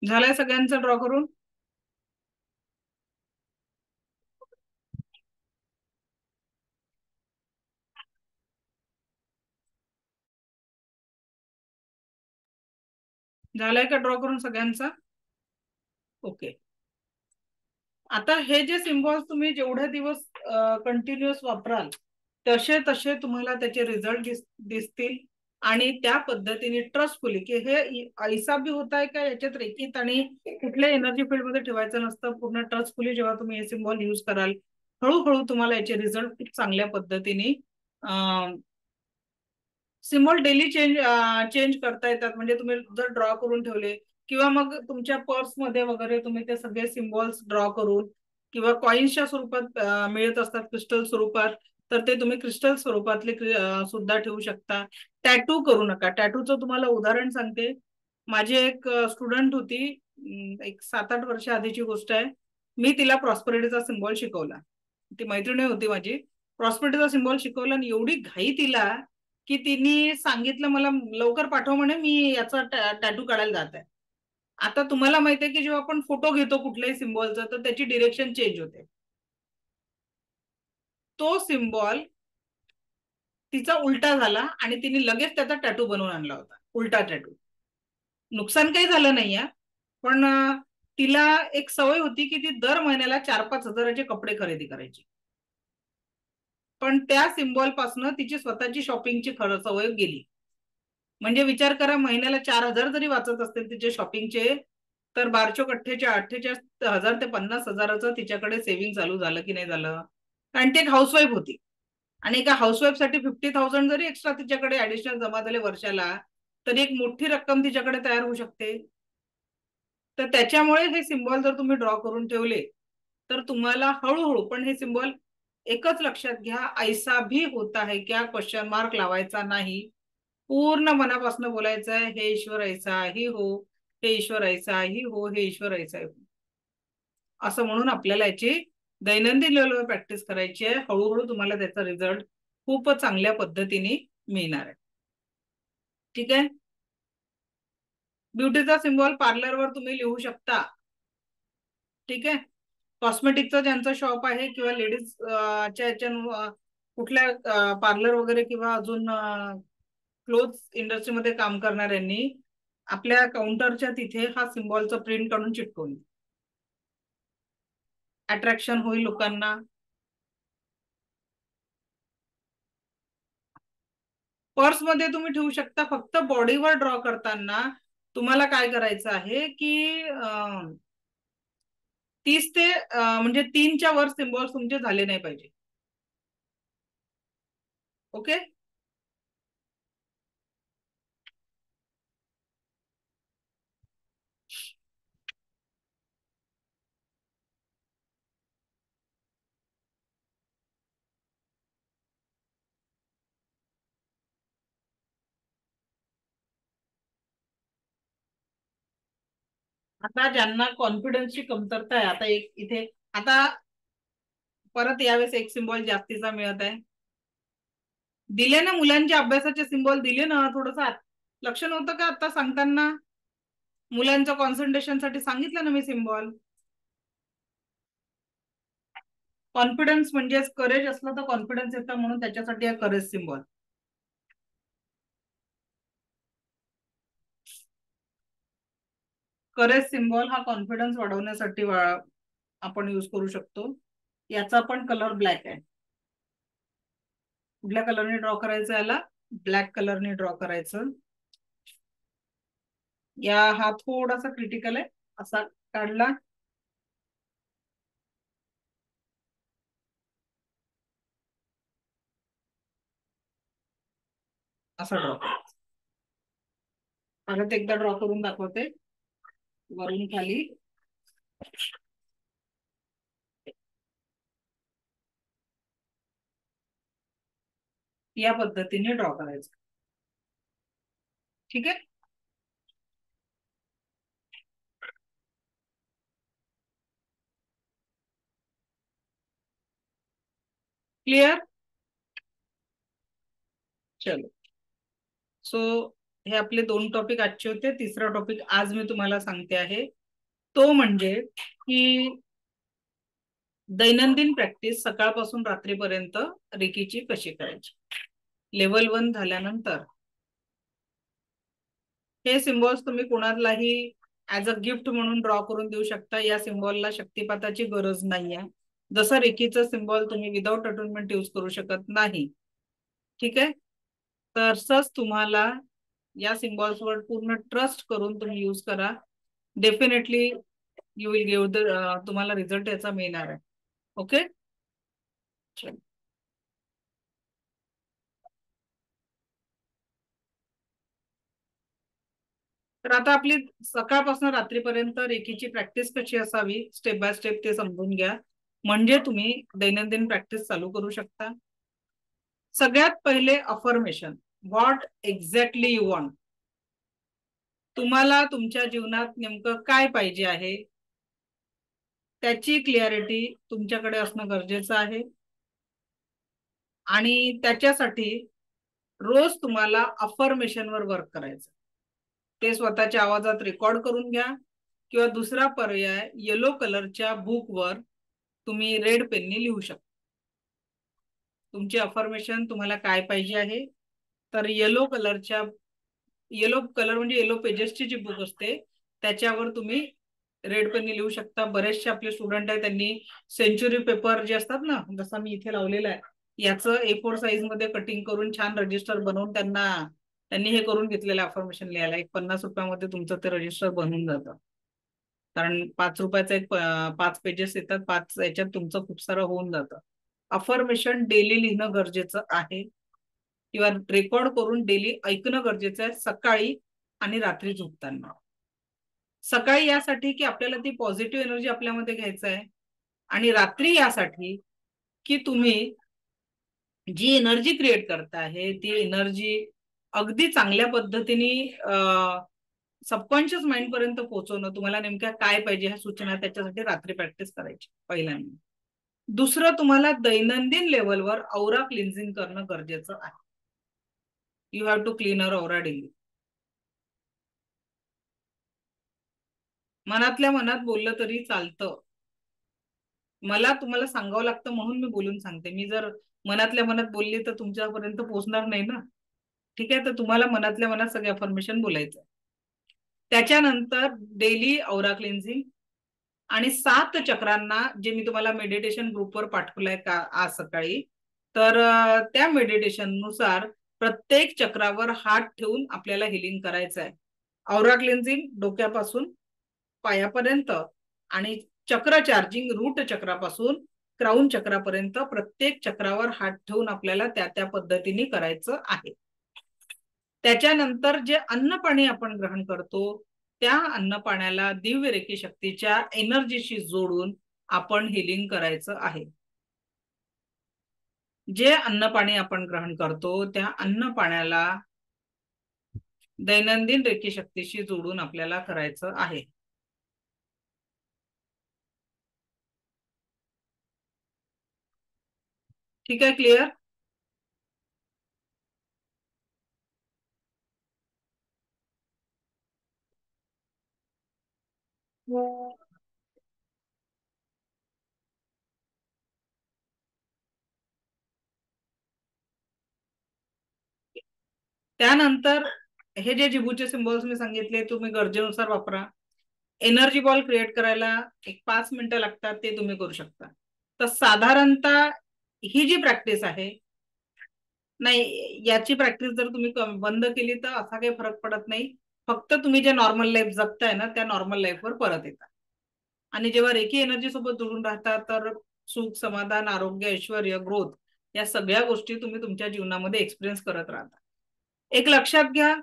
झालंय सगळ्यांचं ड्रॉ करून. झालंय का ड्रॉ करून सगळ्यांचा? ओके. आता हे जे सिम्बॉल्स तुम्ही जेवढे दिवस कंटिन्युअस वापराल तसे तसे तुम्हाला त्याचे रिझल्ट दिसतील. आणि त्या पद्धतीने ट्रस्टफुली की हे ऐसा भी होत आहे का याच्यात रेखीत आणि कुठल्या एनर्जी फील्ड मध्ये ठेवायचं नसतं. पूर्ण ट्रस्टफुली जेव्हा तुम्ही हे सिम्बॉल युज कराल हळूहळू तुम्हाला याचे रिझल्ट खूप चांगल्या पद्धतीने सिम्बॉल डेली चेंज करता येतात. म्हणजे तुम्ही जर ड्रॉ करून ठेवले किंवा मग तुमच्या पर्स मध्ये वगैरे तुम्ही ते सगळे सिम्बॉल्स ड्रॉ करून किंवा कॉइन्सच्या स्वरूपात मिळत असतात क्रिस्टल स्वरूपात, तर ते तुम्ही क्रिस्टल स्वरूपातले सुद्धा ठेवू शकता. टॅटू करू नका. टॅटूचं तुम्हाला उदाहरण सांगते. माझी एक स्टुडंट होती, एक 7-8 वर्ष आधीची गोष्ट आहे. मी तिला प्रॉस्पेरिटीचा सिम्बॉल शिकवला. ती मैत्रिणी होती माझी. प्रॉस्पेरिटीचा सिम्बॉल शिकवला आणि एवढी घाई तिला की तिने सांगितलं मला लवकर पाठव म्हणे, मी याचा टॅटू काढायला जात आहे. आता तुम्हाला माहिती आहे की जेव्हा आपण फोटो घेतो कुठल्याही सिम्बॉलचा तर त्याची डिरेक्शन चेंज होते. तो सिम्बॉल तिचा उलटा झाला आणि तिने लगेच त्याचा टॅटू बनवून आणला होता, उलटा टॅटू. नुकसान काही झालं नाहीये, पण तिला एक सवय होती की ती दर महिन्याला 4-5 हजाराचे कपडे खरेदी करायची. पण त्या सिम्बॉल पासून तिची स्वतःची शॉपिंगची सवय गेली. म्हणजे विचार करा, महिन्याला 4,000 जरी वाचत असतील तिचे शॉपिंगचे, तर 48,000 ते 50,000 तिच्याकडे सेव्हिंग चालू झालं की नाही झालं. कारण ती एक हाऊसवाईफ होती आणि एका हाऊसवाईफ साठी 50,000 जरी एक्स्ट्रा तिच्याकडे ऍडिशनल जमा झाले वर्षाला तरी एक मोठी रक्कम तिच्याकडे तयार होऊ शकते. तर त्याच्यामुळे हे सिम्बॉल जर तुम्ही ड्रॉ करून ठेवले तर तुम्हाला हळूहळू, पण हे सिम्बॉल एकच लक्षात घ्या, ऐसा भी होता है क्या क्वेश्चन मार्क लावायचा नाही. पूर्ण मनापासून बोलायचं आहे, हे ईश्वर ऐसाही हो, हे ईश्वर ऐसाही हो, हे ईश्वर ऐसाही हो, असं म्हणून आपल्याला याची दैनंदिन लेवलवर प्रॅक्टिस करायची आहे. हळूहळू तुम्हाला त्याचा रिझल्ट खूप चांगल्या पद्धतीने मिळणार आहे. ठीक आहे. ब्युटीचा सिम्बॉल पार्लरवर तुम्ही लिहू शकता. ठीक आहे. कॉस्मेटिकचा ज्यांचा शॉप आहे किंवा लेडीज कुठल्या पार्लर वगैरे किंवा अजून क्लोथ इंडस्ट्रीमध्ये काम करणाऱ्यांनी आपल्या काउंटरच्या तिथे हा सिम्बॉलचा प्रिंट काढून चिटकवून, अट्रॅक्शन होईल लोकांना. पर्स मध्ये तुम्ही ठेवू शकता. फक्त बॉडीवर ड्रॉ करताना तुम्हाला काय करायचं आहे की 30 ते म्हणजे 3च्या वर सिम्बॉल्स तुमचे झाले नाही पाहिजे. ओके. आता ज्यांना कॉन्फिडन्सची कमतरता आहे, आता एक इथे आता परत यावेळेस एक सिम्बॉल जास्तीचा मिळत आहे. दिले ना मुलांच्या अभ्यासाचे सिम्बॉल दिले ना, थोडस लक्ष नव्हतं का आता सांगताना? मुलांच्या कॉन्सन्ट्रेशन साठी सांगितलं ना मी सिम्बॉल. कॉन्फिडन्स म्हणजे करेज असलं तर कॉन्फिडन्स येतं, म्हणून त्याच्यासाठी हा करेज सिम्बॉल. करेज सिम्बॉल हा कॉन्फिडन्स वाढवण्यासाठी आपण यूज करू शकतो. याचा पण कलर ब्लॅक आहे. कुठल्या कलरने ड्रॉ करायचं? याला ब्लॅक कलरने ड्रॉ करायचं. या हा थोडासा क्रिटिकल आहे, असा काढला. असा ड्रॉ करायचा. परत एकदा ड्रॉ करून दाखवते, वरून खाली. या पद्धतीने ड्रॉ करायचं. ठीक आहे. क्लिअर? चलो. सो हे आपले 2 टॉपिक आजचे होते. तिसरा टॉपिक आज मी तुम्हाला सांगते आहे, तो म्हणजे की दैनंदिन प्रॅक्टिस सकाळपासून रात्रीपर्यंत रेकीची कशी करायची. लेवल 1 झाल्यानंतर हे सिम्बॉल्स तुम्ही कोणालाही ऍज अ गिफ्ट म्हणून ड्रॉ करून देऊ शकता. या सिम्बॉलला शक्तिपाताची गरज नाहीये. जसं रेकीचं सिम्बॉल तुम्ही विदाउट अटोनमेंट यूज करू शकत नाही. ठीक आहे. तसंच तुम्हाला या सिम्बॉल्स वर पूर्ण ट्रस्ट करून तुम्ही यूज करा. Definitely you will give the तुम्हाला रिझल्ट याचा मिळणार आहे. ओके. तर आता आपली सकाळपासून रात्रीपर्यंत रेकीची प्रॅक्टिस कशी असावी स्टेप बाय स्टेप ते समजून घ्या, म्हणजे तुम्ही दैनंदिन प्रॅक्टिस चालू करू शकता. सगळ्यात पहिले affirmation, what exactly you want. तुम्हाला तुमच्या जीवनात नेमकं काय पाहिजे आहे त्याची क्लिअरिटी तुमच्याकडे असणं गरजेचं आहे. आणि त्याच्यासाठी रोज तुम्हाला अफर्मेशनवर वर्क करायचं. ते स्वतःच्या आवाजात रेकॉर्ड करून घ्या, किंवा दुसरा पर्याय येलो कलरच्या बुकवर तुम्ही रेड पेनने लिहू शकता. तुमचे अफर्मेशन तुम्हाला काय पाहिजे आहे, तर येलो कलर म्हणजे येलो पेजेसची जी बुक असते त्याच्यावर तुम्ही रेड पेनने लिहू शकता. बरेचसे आपले स्टुडंट आहेत, त्यांनी सेंचुरी पेपर जे असतात ना, जसा मी इथे लावलेला आहे, याचं A4 साईज मध्ये कटिंग करून छान रजिस्टर बनवून त्यांनी हे करून घेतलेलं अफर्मेशन लिहायला. एक 50 रुपयामध्ये तुमचं ते रजिस्टर बनून जातं. कारण 5 रुपयाचा एक 5 पेजेस येतात, 5 याच्यात तुमचं खूप सारं होऊन जातं. अफर्मेशन डेली लिहिणं गरजेचं आहे, किंवा रेकॉर्ड करून डेली ऐकणं गरजेचं आहे, सकाळी आणि रात्री झोपताना. सकाळी यासाठी की आपल्याला ती पॉझिटिव्ह एनर्जी आपल्यामध्ये घ्यायचं आहे, आणि रात्री यासाठी की तुम्ही जी एनर्जी क्रिएट करता आहे ती एनर्जी अगदी चांगल्या पद्धतीने सबकॉन्शियस माइंड पर्यंत पोहोचवणं, तुम्हाला नेमक्या काय पाहिजे ह्या सूचना, त्याच्यासाठी रात्री प्रॅक्टिस करायची पहिल्यांदा. दुसरं, तुम्हाला दैनंदिन लेवलवर औरा क्लिन्झिंग करणं गरजेचं आहे. You have to clean our aura daily. मनातल्या मनात बोललं तरी चालतं, मला तुम्हाला सांगावं लागतं म्हणून मी बोलून सांगते. मी जर मनातल्या मनात बोलली तर तुमच्यापर्यंत पोहोचणार नाही ना. ठीक आहे, तर तुम्हाला मनातल्या मनात सगळे अफर्मेशन बोलायचं. त्याच्यानंतर डेली औरा क्लिन्झिंग आणि 7 चक्रांना, जे मी तुम्हाला मेडिटेशन ग्रुपवर पाठवलंय का आज सकाळी, तर त्या मेडिटेशन नुसार प्रत्येक चक्रावर हात ठेवून आपल्याला हिलिंग करायचं आहे. औरा क्लिन्झिंग डोक्यापासून पायापर्यंत आणि चक्र चार्जिंग रूट चक्रापासून क्राऊन चक्रापर्यंत प्रत्येक चक्रावर हात ठेवून आपल्याला त्या त्या पद्धतीने करायचं आहे. त्याच्यानंतर जे अन्न पाणी आपण ग्रहण करतो त्या अन्न पाण्याला दिव्य रेखी शक्तीच्या एनर्जीशी जोडून आपण हिलिंग करायचं आहे. जे अन्न पाणी आपण ग्रहण करतो त्या अन्न पाण्याला दैनंदिन रेखी शक्तीशी जोडून आपल्याला करायचं आहे. ठीक आहे, क्लिअर? त्यानंतर हे जे जिबूचे सिम्बॉल्स मी सांगितले तुम्ही गरजेनुसार वापरा. एनर्जी बॉल क्रिएट करायला एक 5 मिनिटं लागतात, ते तुम्ही करू शकता. तर साधारणतः ही जी प्रॅक्टिस आहे, नाही याची प्रॅक्टिस जर तुम्ही बंद केली तर असा काही फरक पडत नाही. फक्त तुम्ही जे नॉर्मल लाईफ जगताय ना त्या नॉर्मल लाईफवर परत येतात. आणि जेव्हा रेकी एनर्जी सोबत जोडून राहतात तर सुख, समाधान, आरोग्य, ऐश्वर, ग्रोथ या सगळ्या गोष्टी तुम्ही तुमच्या जीवनामध्ये एक्सपिरियन्स करत राहता. एक लक्षात घ्या,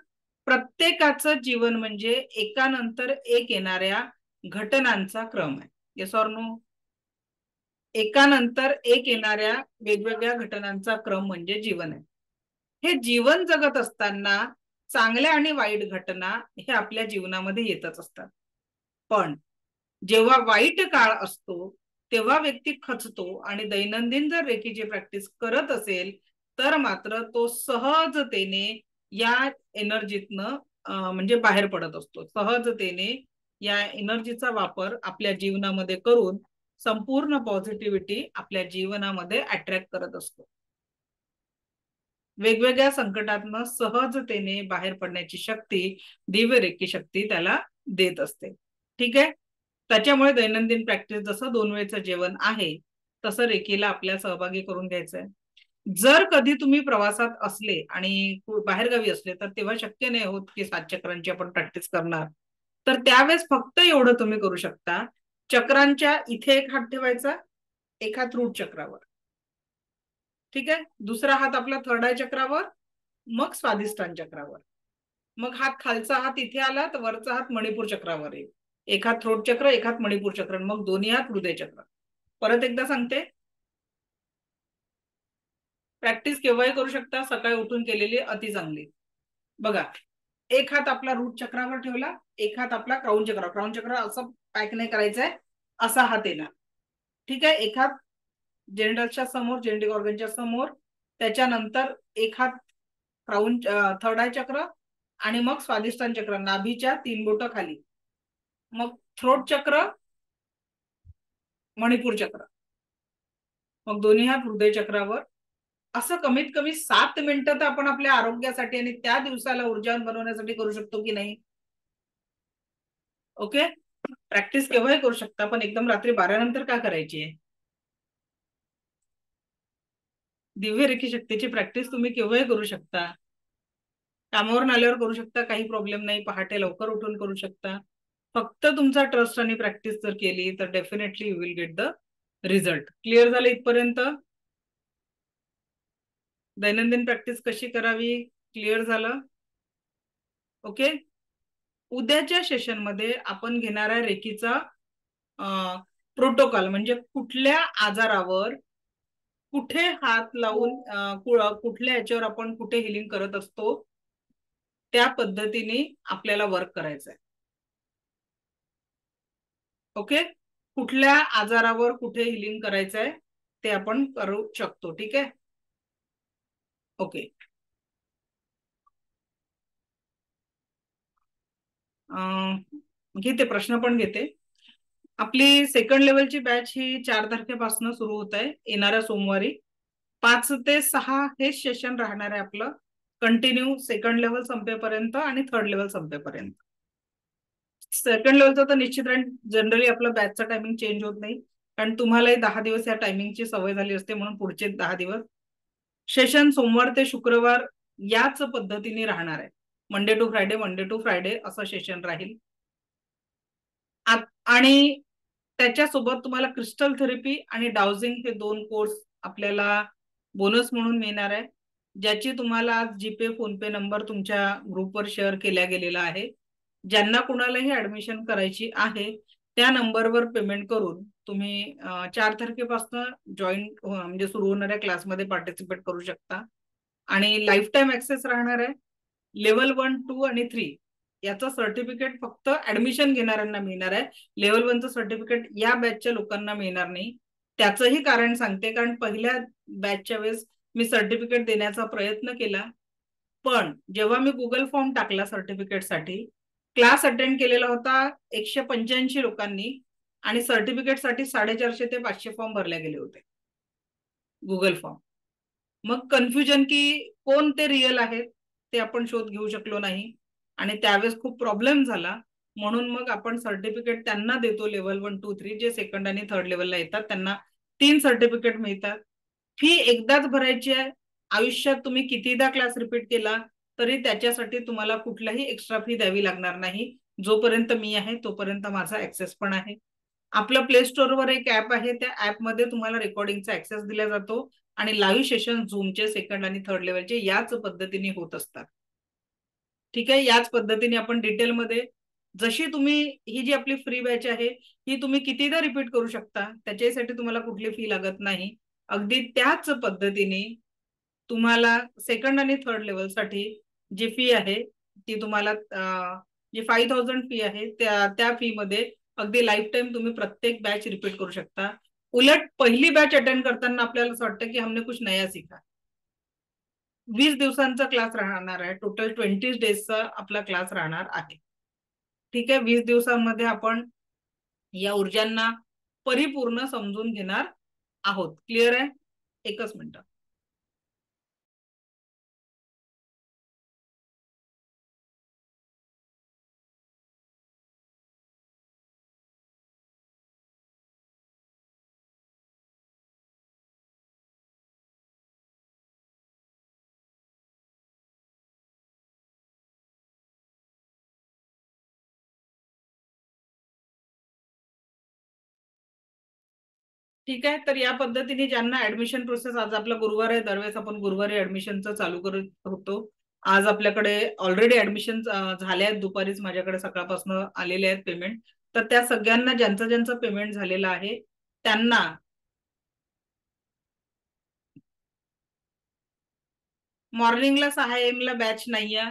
प्रत्येकाचं जीवन म्हणजे एकानंतर एक येणाऱ्या घटनांचा क्रम आहे. Yes or no? एकानंतर एक येणाऱ्या वेगवेगळ्या घटनांचा क्रम म्हणजे जीवन आहे. हे जीवन जगत असताना चांगल्या आणि वाईट घटना हे आपल्या जीवनामध्ये येतच असतात. पण जेव्हा वाईट काळ असतो तेव्हा व्यक्ती खचतो आणि दैनंदिन जर रेकीची प्रॅक्टिस करत असेल तर मात्र तो सहजतेने या एनर्जीतनं म्हणजे बाहेर पडत असतो. सहजतेने या एनर्जीचा वापर आपल्या जीवनामध्ये करून संपूर्ण पॉझिटिव्हिटी आपल्या जीवनामध्ये अट्रॅक्ट करत असतो. वेगवेगळ्या संकटातनं सहजतेने बाहेर पडण्याची शक्ती दिव्य रेखी शक्ती त्याला देत असते. ठीक आहे, त्याच्यामुळे दैनंदिन प्रॅक्टिस जसं 2 वेळचं जेवण आहे तसं रेकीला आपल्या सहभागी करून घ्यायचंय. जर कधी तुम्ही प्रवासात असले आणि बाहेरगावी असले तर तेव्हा शक्य नाही होत की 7 चक्रांची आपण प्रॅक्टिस करणार, तर त्यावेळेस फक्त एवढं तुम्ही करू शकता, चक्रांच्या इथे एक हात ठेवायचा, एक हात रूट चक्रावर. ठीक आहे, दुसरा हात आपला थर्ड आय चक्रावर, मग स्वादिष्टान चक्रावर. मग हात खालचा हात इथे आला तर वरचा हात मणिपूर चक्रावर येईल. एक हात थ्रोट चक्र, एक हात मणिपूर चक्र, मग दोन्ही हात हृदय चक्र. परत एकदा सांगते, प्रॅक्टिस केव्हाही करू शकता, सकाळी उठून केलेली अति चांगली. बघा, एक हात आपला रूट चक्रावर ठेवला, एक हात आपला क्राऊन चक्र. क्राऊन चक्र असं पॅक नाही करायचंय, असा हात येणार. ठीक आहे, एक हात जेनिटलच्या समोर, जेनेटिक ऑर्गनच्या समोर, त्याच्यानंतर एक हात क्राऊन थर्ड आय चक्र आणि मग स्वादिष्टान चक्र नाभीच्या 3 बोटं खाली, मग थ्रोट चक्र, मणिपूर चक्र, मग दोन्ही हात हृदय चक्रावर. असं कमीत कमी 7 मिनिटं तर आपण आपल्या आरोग्यासाठी आणि त्या दिवसाला ऊर्जावान बनवण्यासाठी करू शकतो की नाही? ओके, प्रॅक्टिस केव्हाही करू शकता, पण एकदम रात्री 12 नंतर का करायची आहे? दिव्य रेखी शक्तीची प्रॅक्टिस तुम्ही केव्हाही करू शकता, कामावरून आल्यावर करू शकता, काही प्रॉब्लेम नाही, पहाटे लवकर उठून करू शकता. फक्त तुमचा ट्रस्ट आणि प्रॅक्टिस जर केली तर definitely you will get the result. Clear झालं इथपर्यंत? दैनंदिन प्रॅक्टिस कशी करावी क्लिअर झालं? ओके, उद्याच्या सेशन मध्ये आपण घेणारा रेकीचा प्रोटोकॉल म्हणजे कुठल्या आजारावर कुठे हात लावून कुठल्या याच्यावर आपण कुठे हिलिंग करत असतो त्या पद्धतीने आपल्याला वर्क करायचंय. ओके, कुठल्या आजारावर कुठे हिलिंग करायचंय ते आपण करू शकतो. ठीक आहे, ओके. घेते प्रश्न पण घेते. आपली सेकंड लेवलची बॅच ही 4 तारखेपासून सुरू होत आहे, येणाऱ्या सोमवारी. 5 ते 6 हे सेशन राहणार आहे आपलं कंटिन्यू, सेकंड लेवल संपेपर्यंत आणि थर्ड लेवल संपेपर्यंत. सेकंड लेवलचं तर निश्चित राहील, जनरली आपलं बॅचचा टायमिंग चेंज होत नाही, कारण तुम्हालाही 10 दिवस या टायमिंगची सवय झाली असते, म्हणून पुढचे 10 दिवस सेशन सोमवार ते शुक्रवार याच पद्धतीने राहणार आहे. Monday to Friday, Monday to Friday असं सेशन राहील. आणि त्याच्यासोबत तुम्हाला क्रिस्टल थेरपी आणि डाउजिंग हे 2 कोर्स आपल्याला बोनस म्हणून मिळणार आहे, ज्याची तुम्हाला आज जीपे फोनपे नंबर तुमच्या ग्रुपवर शेअर केला गेलेला आहे. ज्यांना कुणालाही ऍडमिशन करायची आहे त्या नंबरवर पेमेंट करून तुम्ही 4 तारखेपासून जॉईन म्हणजे सुरू होणाऱ्या क्लासमध्ये पार्टिसिपेट करू शकता. आणि लाईफ टाईम ऍक्सेस राहणार आहे. लेवल 1, 2 आणि 3 याचं सर्टिफिकेट फक्त ऍडमिशन घेणाऱ्यांना मिळणार आहे. लेवल 1चं सर्टिफिकेट या बॅचच्या लोकांना मिळणार नाही. त्याचंही कारण सांगते, कारण पहिल्या बॅचच्या वेळेस मी सर्टिफिकेट देण्याचा प्रयत्न केला, पण जेव्हा मी गुगल फॉर्म टाकला सर्टिफिकेटसाठी, क्लास अटेंड केलेला होता 185 लोकांनी आणि सर्टिफिकेटसाठी 450 ते 500 फॉर्म भरले गेले होते गुगल फॉर्म. मग कन्फ्युजन की कोण ते रिअल आहेत ते आपण शोध घेऊ शकलो नाही आणि त्यावेळेस खूप प्रॉब्लेम झाला. म्हणून मग आपण सर्टिफिकेट त्यांना देतो लेवल 1, 2, 3 जे सेकंड आणि थर्ड लेवलला येतात त्यांना 3 सर्टिफिकेट मिळतात. फी एकदाच भरायची आहे. आयुष्यात तुम्ही कितीदा क्लास रिपीट केला तरी त्याच्यासाठी तुम्हाला कुठलाही एक्स्ट्रा फी द्यावी लागणार नाही. जोपर्यंत मी आहे तोपर्यंत माझा ऍक्सेस पण आहे. आपलं प्ले स्टोअरवर एक ऍप आहे, त्या ऍपमध्ये तुम्हाला रेकॉर्डिंगचा ऍक्सेस दिला जातो आणि लाईव्ह सेशन झूमचे सेकंड आणि थर्ड लेवलचे याच पद्धतीने होत असतात. ठीक आहे, याच पद्धतीने आपण डिटेलमध्ये जशी तुम्ही ही जी आपली फ्री बॅच आहे ही तुम्ही कितीदा रिपीट करू शकता, त्याच्यासाठी तुम्हाला कुठली फी लागत नाही. अगदी त्याच पद्धतीने तुम्हाला सेकंड आणि थर्ड लेवलसाठी जी फी आहे ती तुम्हाला जी 5000 फी आहे त्या फी मध्ये अगदी लाईफ टाइम तुम्ही प्रत्येक बॅच रिपीट करू शकता. उलट पहिली बॅच अटेंड करताना आपल्याला असं वाटतं की हमने कुछ नया सीखा. 20 दिवसांचा क्लास राहणार आहे, टोटल 20 डेजचा आपला क्लास राहणार आहे. ठीक आहे, 20 दिवसांमध्ये आपण या ऊर्जांना परिपूर्ण समजून घेणार आहोत. क्लिअर आहे? एकच मिनिट. ठीक आहे, तर या पद्धतीने ज्यांना ऍडमिशन प्रोसेस, आज आपला गुरुवार आहे, दरवेळेस आपण गुरुवारी ऍडमिशनचं चालू करत होतो. आज आपल्याकडे ऑलरेडी ऍडमिशन झाले आहेत, दुपारीच माझ्याकडे सकाळपासून आलेले आहेत पेमेंट. तर त्या सगळ्यांना ज्यांचं ज्यांचं पेमेंट झालेलं आहे त्यांना मॉर्निंगला 6 AM ला बॅच नाहीये,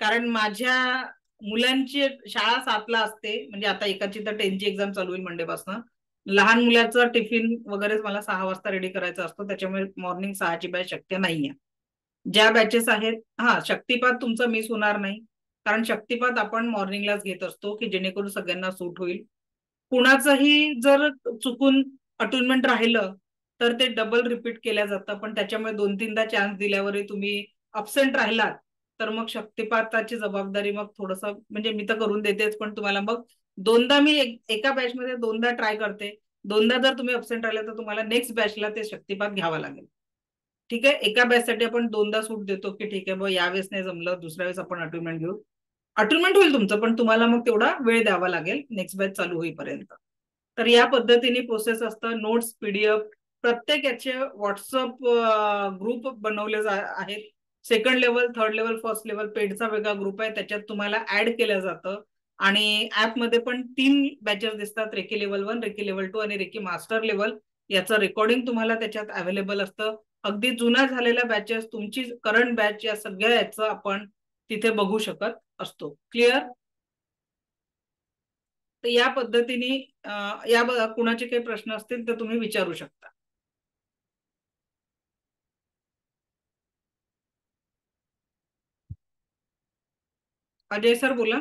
कारण माझ्या मुलांची शाळा 7ला असते. म्हणजे आता एकाची तर 10ची एक्झाम चालू होईल मंडे पासून. लहान मुलाचा टिफिन वगैरे मला 6 वाजता रेडी करायचा असतो, त्याच्यामुळे मॉर्निंग 6ची बॅच शक्य नाहीये. ज्या बॅचेस आहेत, शक्तिपात तुमचा मिस होणार नाही, कारण शक्तिपात आपण मॉर्निंगलाच घेत असतो की जेणेकरून सगळ्यांना सूट होईल. कुणाचंही जर चुकून अटुनमेंट राहिलं तर ते डबल रिपीट केल्या जातं, पण त्याच्यामुळे 2-3दा चान्स दिल्यावरही तुम्ही अब्सेंट राहिलात तर मग शक्तिपाताची जबाबदारी मग थोडस, म्हणजे मी तर करून देतेच, पण तुम्हाला मग 2दा मी एका बॅचमध्ये 2दा ट्राय करते. 2दा जर तुम्ही अब्सेंट राहिले तर तुम्हाला नेक्स्ट बॅचला ते शक्तिपात घ्यावा लागेल. ठीक आहे, एका बॅचसाठी आपण 2दा सूट देतो की ठीक आहे, यावेळेस नाही जमलं, दुसऱ्या वेळेस आपण अटुनमेंट घेऊ. अटुनमेंट होईल तुमचं, पण तुम्हाला मग तेवढा वेळ द्यावा लागेल नेक्स्ट बॅच चालू होईपर्यंत. तर या पद्धतीने प्रोसेस असतं. नोट्स, पीडीएफ, प्रत्येक याचे व्हॉट्सअप ग्रुप बनवले आहेत. Second level, third level, first level पेडचा वेगळा ग्रुप आहे, त्याच्यात तुम्हाला ऍड केलं जातं. आणि ऍप मध्ये पण 3 बॅचेस दिसतात, रेकी लेवल 1, रेकी लेवल 2 आणि रेकी मास्टर लेवल. याचं रेकॉर्डिंग तुम्हाला त्याच्यात अवेलेबल असतं. अगदी जुन्या झालेल्या बॅचेस, तुमची करंट बॅच, या सगळ्या याचं आपण तिथे बघू शकत असतो. क्लिअर? तर या पद्धतीने कुणाचे काही प्रश्न असतील तर तुम्ही विचारू शकता. अजय सर बोला.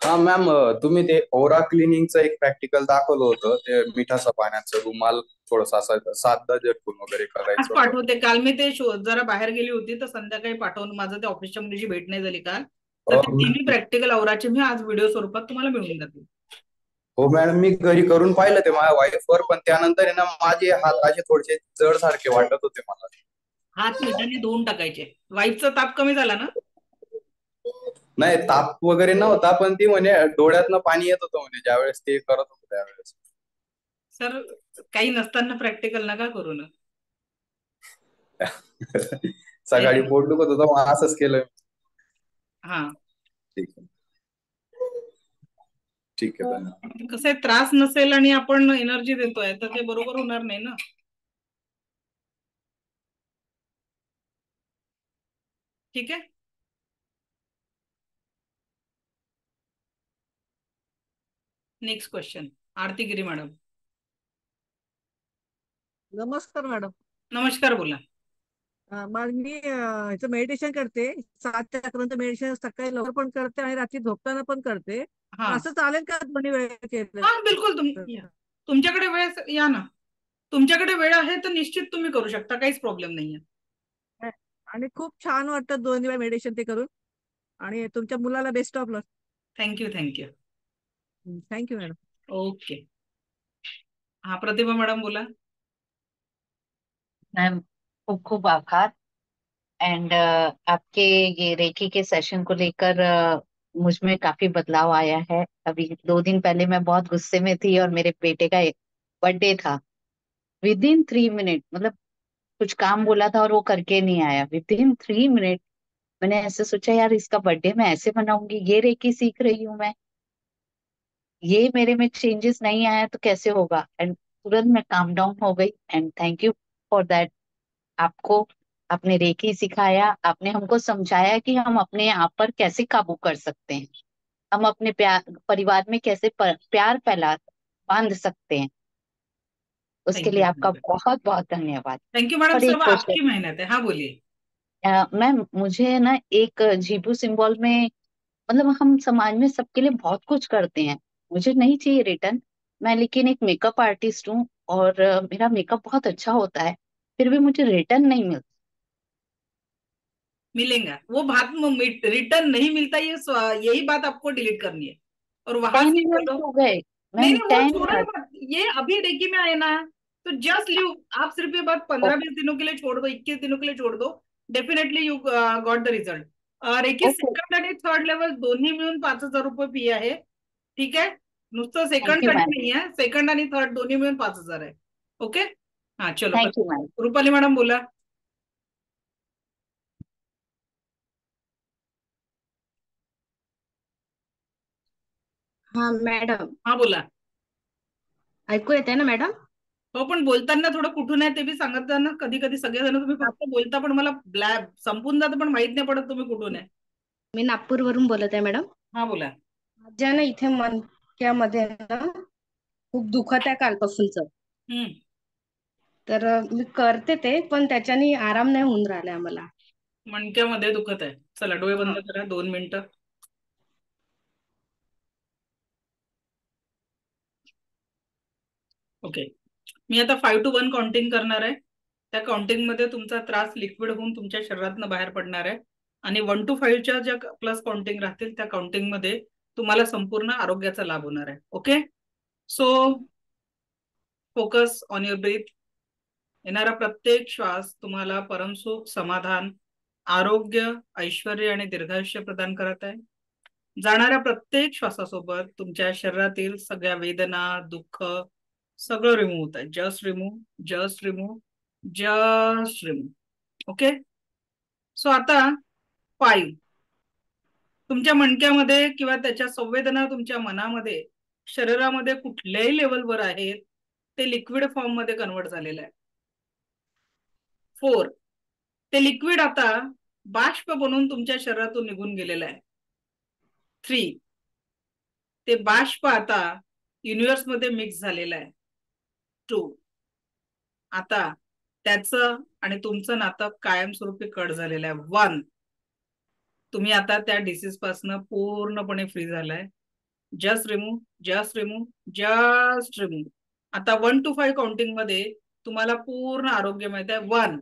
हा मॅम, तुम्ही ते ओरा क्लिनिंगचं एक प्रॅक्टिकल दाखवलं होतं, ते मिठाचं पाण्याचं रुमाल थोडंसं असं साधा झटकून वगैरे आज करायचं होतं. पाठवते. काल मी ते जरा बाहेर गेली होती तर संध्याकाळी पाठवून, माझं ते ऑफिसच्या मुलीची भेट नाही झाली काल, तर ते तिन्ही प्रॅक्टिकल औराचे मी आज व्हिडिओ स्वरूपात तुम्हाला मिळून जातील. हो मॅडम, मी घरी करून पाहिलं ते माझ्या वाईफवर, पण त्यानंतर आहे ना माझे हात असे थोडेसे जड सारखे वाटत होते मला. हात मिठाने धुवून टाकायचे. वाईफचा ताप कमी झाला ना? नाही, ताप वगैरे नव्हता, पण ती म्हणे डोळ्यातनं पाणी येत होतं म्हणे ज्यावेळेस ते करत होते त्यावेळेस. सर, काही नसताना प्रॅक्टिकल नका करू ना. सकाळी पोट दुखत होतं, मग असंच केलं. हा, ठीक आहे, ठीक आहे. कसं आहे, त्रास नसेल आणि आपण एनर्जी देतोय तर ते बरोबर होणार नाही ना. ठीक आहे. नेक्स्ट क्वेश्चन, आरती गिरी मॅडम. नमस्कार मॅडम. नमस्कार, बोला. मग मी ह्याचं मेडिटेशन करते. 7 ते 11 मेडिटेशन सकाळी लवकर पण करते आणि रात्री झोपताना पण करते. हा असं चालेल का दोन्ही वेळ केलं? हा, बिलकुल. तुमच्याकडे वेळ या ना, तुमच्याकडे वेळ आहे तर निश्चित तुम्ही करू शकता, काहीच प्रॉब्लेम नाहीये. आणि खूप छान वाटतं दोन्ही वेळ मेडिटेशन ते करून. आणि तुमच्या मुलाला best of luck. Thank you, thank you. Thank you madam. Okay. हा, प्रतिभा मॅडम बोला. मैम, खूब खूब आभार। एंड आपके ये रेकी के सेशन को लेकर मुझ में काफी बदलाव आया है। अभी 2 दिन पहले मैं बहुत गुस्से में थी और मेरे बेटे का बर्थडे था। विद इन 3 मिनट, मतलब कुछ काम बोला था और वो करके नहीं आया, विद इन 3 मिनट मैंने ऐसे सोचा यार इसका बर्थडे मैं ऐसे मनाऊंगी, ये रेकी सीख रही हूँ मैं, ये मेरे में चेंजेस नहीं आया तो कैसे होगा। एंड तुरंत मैं काम डाउन हो गई। End thank you for that. आपको आपने रेकी सिखाया, आपने हमको समझाया कि हम अपने आप पर कैसे काबू कर सकते हैं, हम अपने परिवार में कैसे प्यार फैला बांध सकते हैं। उसके लिए आपका थँक्यू, बहुत बहुत धन्यवाद। Thank you madam. और एक सर्व क्वेश्चन, आपकी मेहनत है. हा, बोलिए. मैम मुझे ना एक जीबू सिंबल में, मतलब हम समाज में सबके लिए बहुत कुछ करते हैं, मुझे नहीं चाहिए रिटर्न। मैं लेकिन एक मेकअप आर्टिस्ट हूँ और मेरा मेकअप बहुत अच्छा होता है, फिर भी मुझे रिटर्न नहीं मिलता। मिलेगा वो बात, रिटर्न नहीं मिलता, यही बात आपको डिलीट करनी है और वहां 10 से इयर्स बोलो. हो गए नहीं मैम, नहीं, वो 10 छोड़ो इयर्स। मत. ये अभी रेकी में आए ना, तो जस्ट लीव. आप सिर्फ ये बात 15-20 दिनों के लिए छोड़ दो, 21 दिनों के लिए छोड़ दो. Definitely you got the result. Reiki okay, second आणि थर्ड लेवल दोन्ही मिळून 5,000 रुपये फी आहे. ठीक आहे. नुसतं सेकंड थैंक यू साठी मैम। नाही आहे, सेकंड आणि थर्ड दोन्ही मिळून 5,000 आहे. ओके. हा, चलो. Thank you ma'am. Rupali madam बोला. हा मॅडम, हा, बोला. ऐकू येते ना मॅडम? हो, पण बोलताना थोडं कुठून आहे ते बी सांगत जा ना. कधी कधी सगळेजण तुम्ही फक्त बोलता पण मला ब्लॅब संपून जातं, पण माहित नाही पडत तुम्ही कुठून आहे. मी नागपूरवरून बोलत आहे मॅडम. हा, बोला. माझ्या ना इथे मणक्यामध्ये ना खूप दुखत आहे कालपासूनच. हम्म. तर मी करते ते, पण त्याच्याने आराम नाही होऊन राहिला मला. मणक्यामध्ये दुखत आहे. चला, डोळे हा. बंद करा 2 मिनिटं. ओके. मी आता 5 to 1 काउंटिंग करणार आहे. त्या काउंटिंग मध्ये तुमचा त्रास लिक्विड होऊन तुमच्या शरीरातनं बाहेर पडणार आहे. आणि 1 to 5च्या ज्या प्लस काउंटिंग राहतील त्या काउंटिंग मध्ये तुम्हाला संपूर्ण आरोग्याचा लाभ होणार आहे. Okay. So focus on your breath. येणारा प्रत्येक श्वास तुम्हाला परमसुख, समाधान, आरोग्य, ऐश्वर्य आणि दीर्घायुष्य प्रदान करत आहे. जाणाऱ्या प्रत्येक श्वासासोबत तुमच्या शरीरातील सगळ्या वेदना, दुःख सगळं रिमूव्ह होत आहे. Just remove, just remove, just remove. Okay. So आता 5. तुमच्या मणक्यामध्ये किंवा त्याच्या संवेदना तुमच्या मनामध्ये शरीरामध्ये कुठल्याही लेवलवर आहेत ते लिक्विड फॉर्म मध्ये कन्वर्ट झालेलं आहे. 4, ते लिक्विड आता बाष्प बनून तुमच्या शरीरातून निघून गेलेलं आहे. 3, ते बाष्प आता युनिव्हर्स मध्ये मिक्स झालेलं आहे. 2, आता त्याचं आणि तुमचं नातं कायमस्वरूपी कट झालेलं आहे. 1, तुम्ही आता त्या डिसीज पासून पूर्णपणे फ्री झालाय. Just remove, just remove, just remove. आता 1 to 5 काउंटिंग मध्ये तुम्हाला पूर्ण आरोग्य मिळत आहे. 1,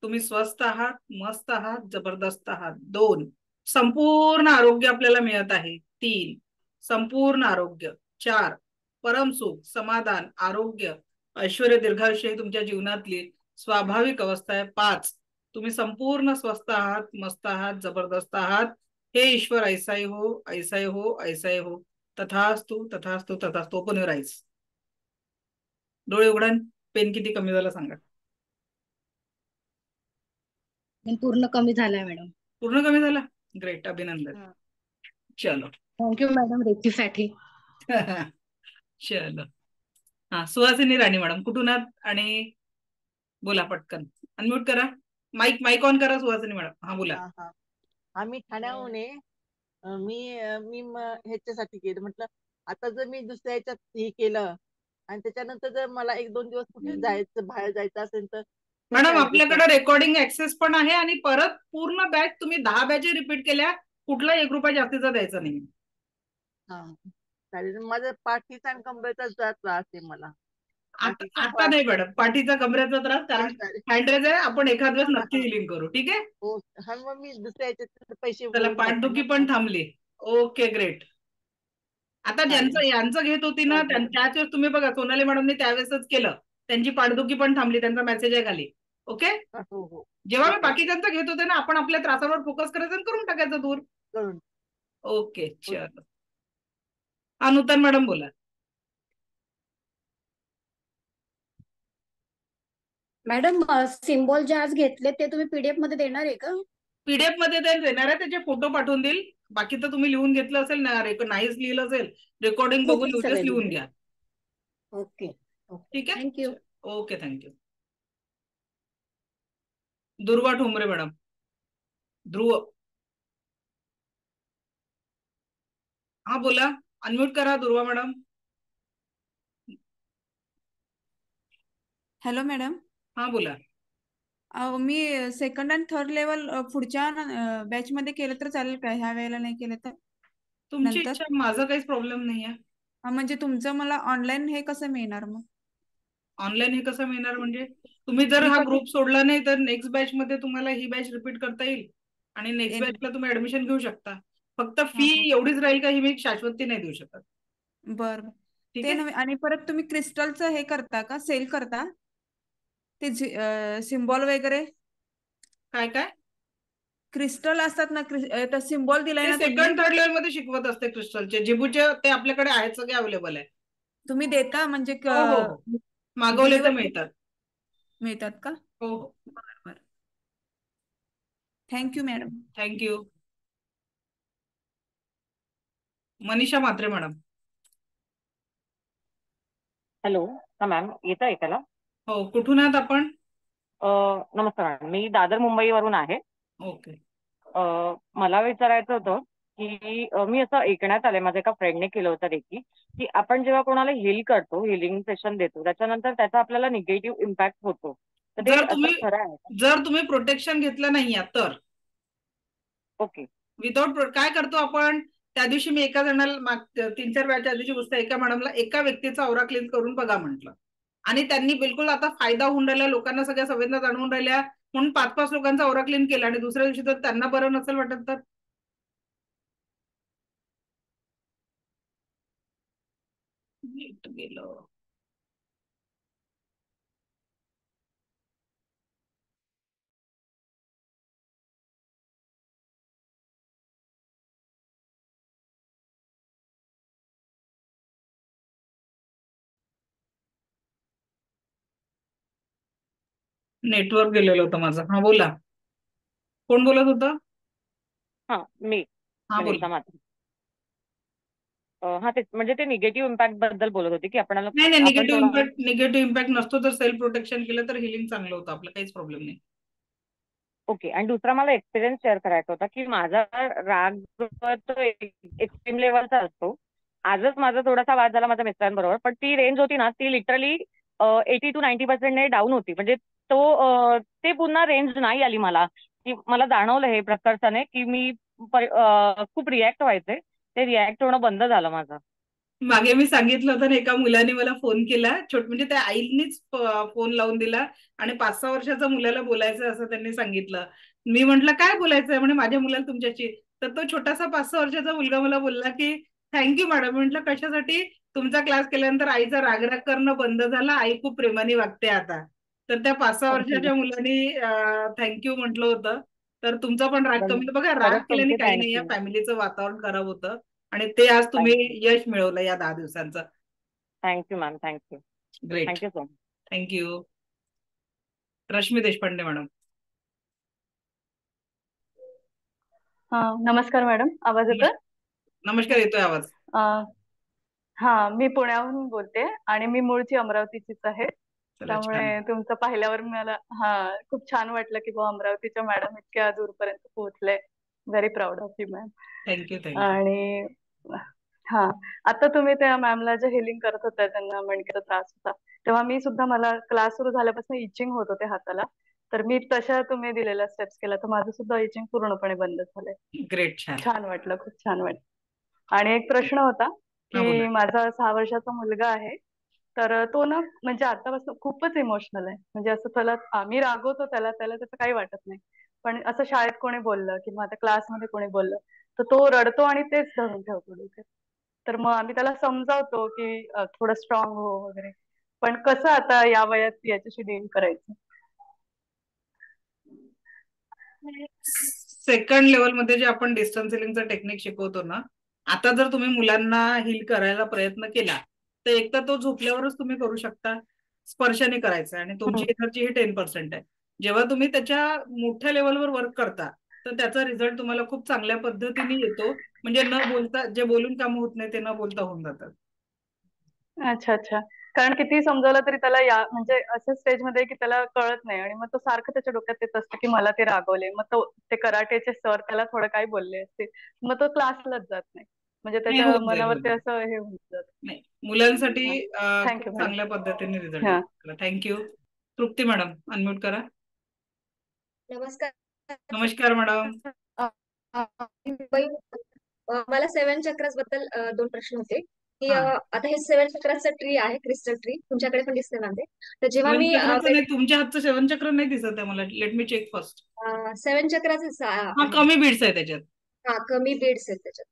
तुम्ही स्वस्थ आहात, मस्त आहात, जबरदस्त आहात. 2, संपूर्ण आरोग्य आपल्याला मिळत आहे. 3, संपूर्ण आरोग्य. 4, परमसुख, समाधान, आरोग्य, ऐश्वर्य, दीर्घायुष्य ही तुमच्या जीवनातली स्वाभाविक अवस्था आहे. 5, तुम्ही संपूर्ण स्वस्थ आहात, मस्त आहात, जबरदस्त आहात. हे ईश्वर ऐसा ही हो, ऐसा ही हो, ऐसा ही हो. तथास्तु, तथास्तु, तथास्तु. Open your eyes. डोळे उघडा. पेन किती कमी झाला सांगा. पूर्ण कमी झालाय मॅडम. पूर्ण कमी झाला. ग्रेट, अभिनंदन. चलो. थँक्यू मॅडम रेकीसाठी. चलो. हा, सुहासिनी राणी मॅडम कुठून आहात आणि बोला पटकन. अनम्यूट करा. माईक माईक ऑन करा सुहासिनी मॅडम. हा बोला. आम्ही ठाण्याहून आहे. मी मी ह्याच्यासाठी केलं म्हटलं आता जर मी दुसऱ्या ह्याच्यात हे केलं आणि त्याच्यानंतर जर मला 1-2 दिवस कुठे जायचं बाहेर जायचं असेल तर मॅडम आपल्याकडे रेकॉर्डिंग ऍक्सेस पण आहे आणि परत पूर्ण बॅच तुम्ही 10 बॅच रिपीट केल्या, कुठला 1 रुपया जास्तीचा द्यायचा नाही. चालेल. माझं पाठीचा आणि कमरेचा त्रास आहे मला. आता नाही मॅडम, पाठीचा कमरेचा त्रास, कारण हँड्रेज आहे. आपण एखाद वेळेस नक्की हिलिंग करू. ठीक आहे. हो. हा, मग मी दुसऱ्या ह्याच्यात पैसे त्याला पाठदुखी पण थांबली. Okay great. आता ज्यांचं यांचं घेत होती ना त्याच वेळेस तुम्ही बघा सोनाली मॅडमने त्यावेळेसच केलं, त्यांची पाठदुखी पण थांबली. त्यांचा मेसेज आहे खाली. ओके. जेव्हा मी बाकीच्यांचं घेत होते ना, आपण आपल्या त्रासावर फोकस करायचं आणि करून टाकायचं दूर. ओके चलो. हा, नूतन मॅडम बोला. मॅडम सिम्बॉल जे आज घेतले ते तुम्ही पीडीएफ मध्ये देणार आहे का? पीडीएफ मध्ये देणार आहे, त्याचे फोटो पाठवून देईल. बाकी तर तुम्ही लिहून घेतलं असेल ना, नाहीच लिहिलं असेल रेकॉर्डिंग बघून उद्याच लिहून घ्या. ओके. ठीक आहे. थँक्यू. Okay thank you. दुर्वा ठोंबरे मॅडम. ध्रुव. हा बोला. अनम्यूट करा दुर्वा मॅडम. Hello madam. हा बोला. मी सेकंड आणि थर्ड लेवल पुढच्या बॅच मध्ये केलं तर चालेल का? ह्या वेळेला नाही केलं तर तुमची नंतर? इच्छा, माझा काहीच प्रॉब्लेम नाही आहे. म्हणजे तुमचं मला ऑनलाईन हे कसं मिळणार मग? ऑनलाईन हे कसं मिळणार म्हणजे तुम्ही जर हा ग्रुप सोडला नाही तर नेक्स्ट बॅच मध्ये तुम्हाला ही बॅच रिपीट करता येईल आणि नेक्स्ट बॅचला तुम्ही ऍडमिशन घेऊ शकता. फक्त फी एवढीच राहील का, ही मी शाश्वती नाही देऊ शकत. बरं. ठीक ते आहे. नव्हे. आणि परत तुम्ही क्रिस्टलचं हे करता का, सेल करता ते सिम्बॉल वगैरे? काय काय क्रिस्टल असतात ना, सिम्बॉल दिलाय ते ना तुम्ही, सेकंड थर्ड लेवल मध्ये शिकवत असते क्रिस्टलचे जिबूचे. ते आपल्याकडे आहेत, सगळे अवेलेबल आहे. तुम्ही देता म्हणजे हो हो हो, मागवले तर मिळतात. मिळतात का? हो हो. बरोबर. Thank you madam. Thank you. Manisha Mhatre madam. Hello. हा मॅम, येतं ऐकायला? हो, कुठून आहात आपण? नमस्कार मॅडम, मी दादर मुंबईवरून आहे. ओके. मला विचारायचं होतं की मी असं ऐकण्यात आलंय, माझ्या एका फ्रेंडने केलं होतं रेकी, की आपण जेव्हा कोणाला हील करतो, हिलिंग सेशन देतो, त्याच्यानंतर त्याचा आपल्याला निगेटिव्ह इम्पॅक्ट होतो. तर ते असं खरं आहे का? जर तुम्ही प्रोटेक्शन घेतलं नाही तर. ओके. विदाउट काय करतो आपण, त्या दिवशी मी एका जणाला 3-4 वेळाच्या आधीची गोष्ट, एका मॅडमला एका व्यक्तीचा औरा क्लीन करून बघा म्हटलं, आणि त्यांनी बिलकुल आता फायदा होऊन राहिला, लोकांना सगळ्या संवेदना जाणवून राहिल्या म्हणून 5-5 लोकांचा औरा क्लीन केला आणि दुसऱ्या दिवशी तर त्यांना बरं नसेल वाटत तर. गेलो. नेटवर्क गेलेलं होतं माझं. हा बोला. कोण बोलत होतं? हा, मी हा बोला. मनीषा म्हात्रे. हा तेच म्हणजे ते निगेटिव्ह इम्पॅक्ट बद्दल बोलत होते की आपल्याला नाही नाही, आपण थोडं निगेटिव्ह इम्पॅक्ट नसतो. जर सेल्फ प्रोटेक्शन केलं तर हिलिंग चांगलं होतं आपलं, काहीच प्रॉब्लेम नाही. ओके. आणि दुसरा मला एक्सपिरियन्स शेअर करायचा होता की माझा राग तो एक्स्ट्रीम लेवलचा असतो. आजच माझा थोडासा वाद झाला माझ्या मित्रांबरोबर, पण ती रेंज होती ना ती लिटरली 80 to 90% डाऊन होती. म्हणजे ते पुन्हा रेंज नाही आली मला, की मला जाणवलं हे प्रकर्षाने की मी खूप रिॲक्ट व्हायचे. ते रिॲक्ट होणं बंद झालं माझं. मागे मी सांगितलं होतं ना, एका मुलाने मला फोन केला, म्हणजे त्या आईनीच फोन लावून दिला आणि 5-6 वर्षाच्या मुलाला बोलायचं असं त्यांनी सांगितलं. मी म्हंटल काय बोलायचंय, म्हणे माझ्या मुलाला तुमच्याशी. तर तो छोटासा 5-6 वर्षाचा मुलगा मला बोलला की थँक्यू मॅडम. म्हटलं कशासाठी? तुमचा क्लास केल्यानंतर आईचा रागराग करणं बंद झाला, आई खूप प्रेमाने वागते आता. तर त्या 5-6 वर्षाच्या मुलाने थँक्यू म्हटलं होतं. तर तुमचा पण राग कमी. बघा, राग खरंच केल्याने तुमचे काही नाही, या थँक्यू. फॅमिलीचं वातावरण खराब होतं आणि ते आज तुम्ही थँक्यू. यश मिळवलं या 10 दिवसांचं. Thank you ma'am. Thank you. Great. Thank you so much. Thank you. Rashmi Deshpande madam. हा, नमस्कार मॅडम, आवाज येतोय? नमस्कार, येतोय आवाज. हा, मी पुण्याहून बोलते आणि मी मूळची अमरावतीचीच आहे. चला, छान. त्यामुळे तुमचं पाहिल्यावर मला खूप छान वाटलं की अमरावतीच्या मॅडम इतक्या दूरपर्यंत पोहोचले. Very proud of you ma'am. Thank you. आणि हा, आता तुम्ही त्या मॅमला जे हिलिंग करत होत्या, त्यांना मणक्याचा त्रास होता, तेव्हा मी सुद्धा, मला क्लास सुरू झाल्यापासून इचिंग होत होते हाताला. तर मी तशा तुम्ही दिलेल्या स्टेप्स केल्या तर माझं सुद्धा इचिंग पूर्णपणे बंद झालंय. ग्रेट. छान. छान वाटलं, खूप छान वाटलं. आणि एक प्रश्न होता की माझा 6 वर्षाचा मुलगा आहे, तर तो ना म्हणजे आतापासून खूपच इमोशनल आहे. म्हणजे असं त्याला आम्ही रागवतो, त्याला त्याचं काही वाटत नाही, पण असं शाळेत कोणी बोललं किंवा आता क्लासमध्ये कोणी बोललं तर तो रडतो आणि तेच धरून ठेवतो डोक्यात. तर मग आम्ही त्याला समजावतो की थोडं स्ट्रॉंग हो वगैरे, पण कसं आता या वयात याच्याशी डील करायचं? सेकंड लेवलमध्ये जे आपण डिस्टन्स हिलिंगचं टेक्निक शिकवतो ना, आता जर तुम्ही मुलांना हील करायला प्रयत्न केला तर एक तर तो झोपल्यावरच तुम्ही करू शकता, स्पर्शाने करायचा आणि तुमची एनर्जी ही 10% आहे. जेव्हा तुम्ही त्याच्या मोठ्या लेवलवर वर्क करता तर त्याचा रिझल्ट तुम्हाला खूप चांगल्या पद्धतीने येतो. म्हणजे न बोलता, जे बोलून काम होत नाही ते न बोलता होऊन जातात. अच्छा अच्छा. कारण किती समजावलं तरी त्याला म्हणजे असं स्टेजमध्ये की त्याला कळत नाही आणि मग तो सारखं त्याच्या डोक्यात येत असतं की मला ते रागवले. मग तो ते कराटेचे सर त्याला थोडं काही बोलले असते, मग तो क्लासलाच जात नाही. म्हणजे नाही, त्याच्या होऊन जाईल, मनावरती असं हे होऊन जात. नाही, मुलांसाठी खूप थँक्यू मॅडम. चांगल्या पद्धतीने रिझल्ट हा. येतो. थँक्यू. तृप्ती मॅडम, अनम्यूट करा. नमस्कार. नमस्कार मॅडम. मला 7 चक्रास बद्दल 2 प्रश्न होते की हा. आता हे 7 चक्राचं ट्री आहे, क्रिस्टल ट्री तुमच्याकडे पण दिसते ना ते. तर जेव्हा मी चक्राचं नाही, तुमच्या हातचं 7 चक्र नाही दिसत आहे मला. Let me check first. 7 चक्राचं हा, कमी बीड्स आहे त्याच्यात. हा, कमी बीड्स आहेत त्याच्यात.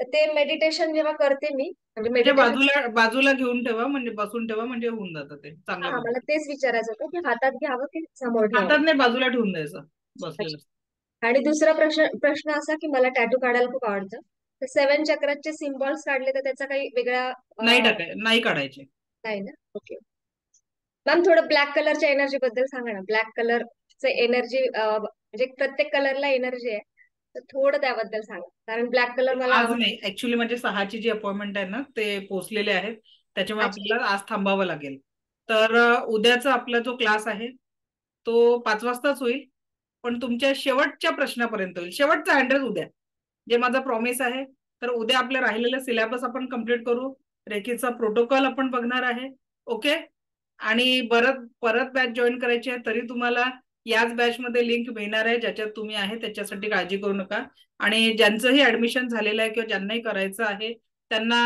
तर ते मेडिटेशन जेव्हा करते मी, म्हणजे त्याच्या मेडिटेशन बाजूला घेऊन ठेवा, म्हणजे बसून ठेवा, म्हणजे होऊन जातं ते चांगल्या हा, मला पद्धतीने. तेच विचारायचं होतं की हातात घ्यावं की समोर हातात ठेवावं. नाही, बाजूला ठेवून द्यायचं बसलेलं. आणि दुसरा प्रश्न असा की मला टॅटू काढायला खूप आवडतं. तर 7 चक्राचे सिम्बॉल्स काढले तर त्याचा काही वेगळा नाही काढायचे. नाही ना? Okay ma'am. थोडं ब्लॅक कलरच्या एनर्जी बद्दल सांगा ना. ब्लॅक कलरचं एनर्जी म्हणजे प्रत्येक कलरला एनर्जी आहे, तर थोडं त्याबद्दल सांगा. कारण ब्लॅक कलर मला आज नाही, ऍक्च्युली म्हणजे 6ची जी अपॉइंटमेंट आहे ना ते पोहोचलेले आहेत, त्याच्यामुळे आपल्याला आज थांबावं लागेल. तर उद्याचा आपला जो क्लास आहे तो 5 वाजताच होईल, पण तुमच्या शेवटच्या प्रश्नापर्यंत होईल. शेवटचा ऍड्रेस उद्या, जे माझा प्रॉमिस आहे. तर उद्या आपलं राहिलेलं सिलेबस आपण कम्प्लीट करू, रेकीचा प्रोटोकॉल आपण बघणार आहे. ओके. आणि परत बॅच जॉईन करायची आहे तरी तुम्हाला याच बॅच मध्ये लिंक मिळणार आहे, ज्याच्यात तुम्ही आहे त्याच्यासाठी काळजी करू नका. आणि ज्यांचंही ऍडमिशन झालेलं आहे किंवा ज्यांनाही करायचं आहे त्यांना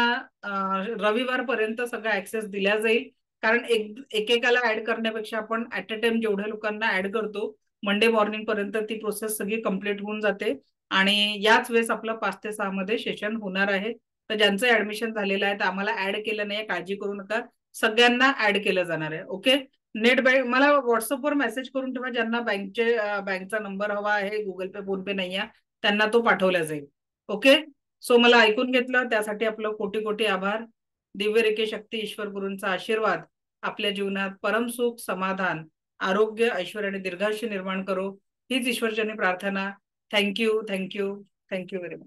रविवारपर्यंत सगळा ऍक्सेस दिला जाईल. कारण एकेकाला ऍड करण्यापेक्षा आपण ऍट अ टाइम जेवढ्या लोकांना ऍड करतो मंडे मॉर्निंग पर्यंत ती प्रोसेस सगळी कम्प्लीट होऊन जाते. आणि याच वेळेस आपलं 5 ते 6 मध्ये सेशन होणार आहे. तर ज्यांचं ऍडमिशन झालेलं आहे तर आम्हाला ऍड केलं नाही, काळजी करू नका, सगळ्यांना ऍड केलं जाणार आहे. ओके. नेट बँक मला व्हॉट्सअपवर मेसेज करून ठेवा, ज्यांना बँकचा नंबर हवा आहे, गुगल पे फोन पे नाही आहे त्यांना तो पाठवला जाईल. ओके. सो मला ऐकून घेतलं त्यासाठी आपलं कोटी कोटी आभार. दिव्य रेखे शक्ती ईश्वर गुरूंचा आशीर्वाद आपल्या जीवनात परम सुख, समाधान, आरोग्य, ऐश्वर्य आणि दीर्घायुष्य निर्माण करो, हीच ईश्वरचरणी प्रार्थना. Thank you very much.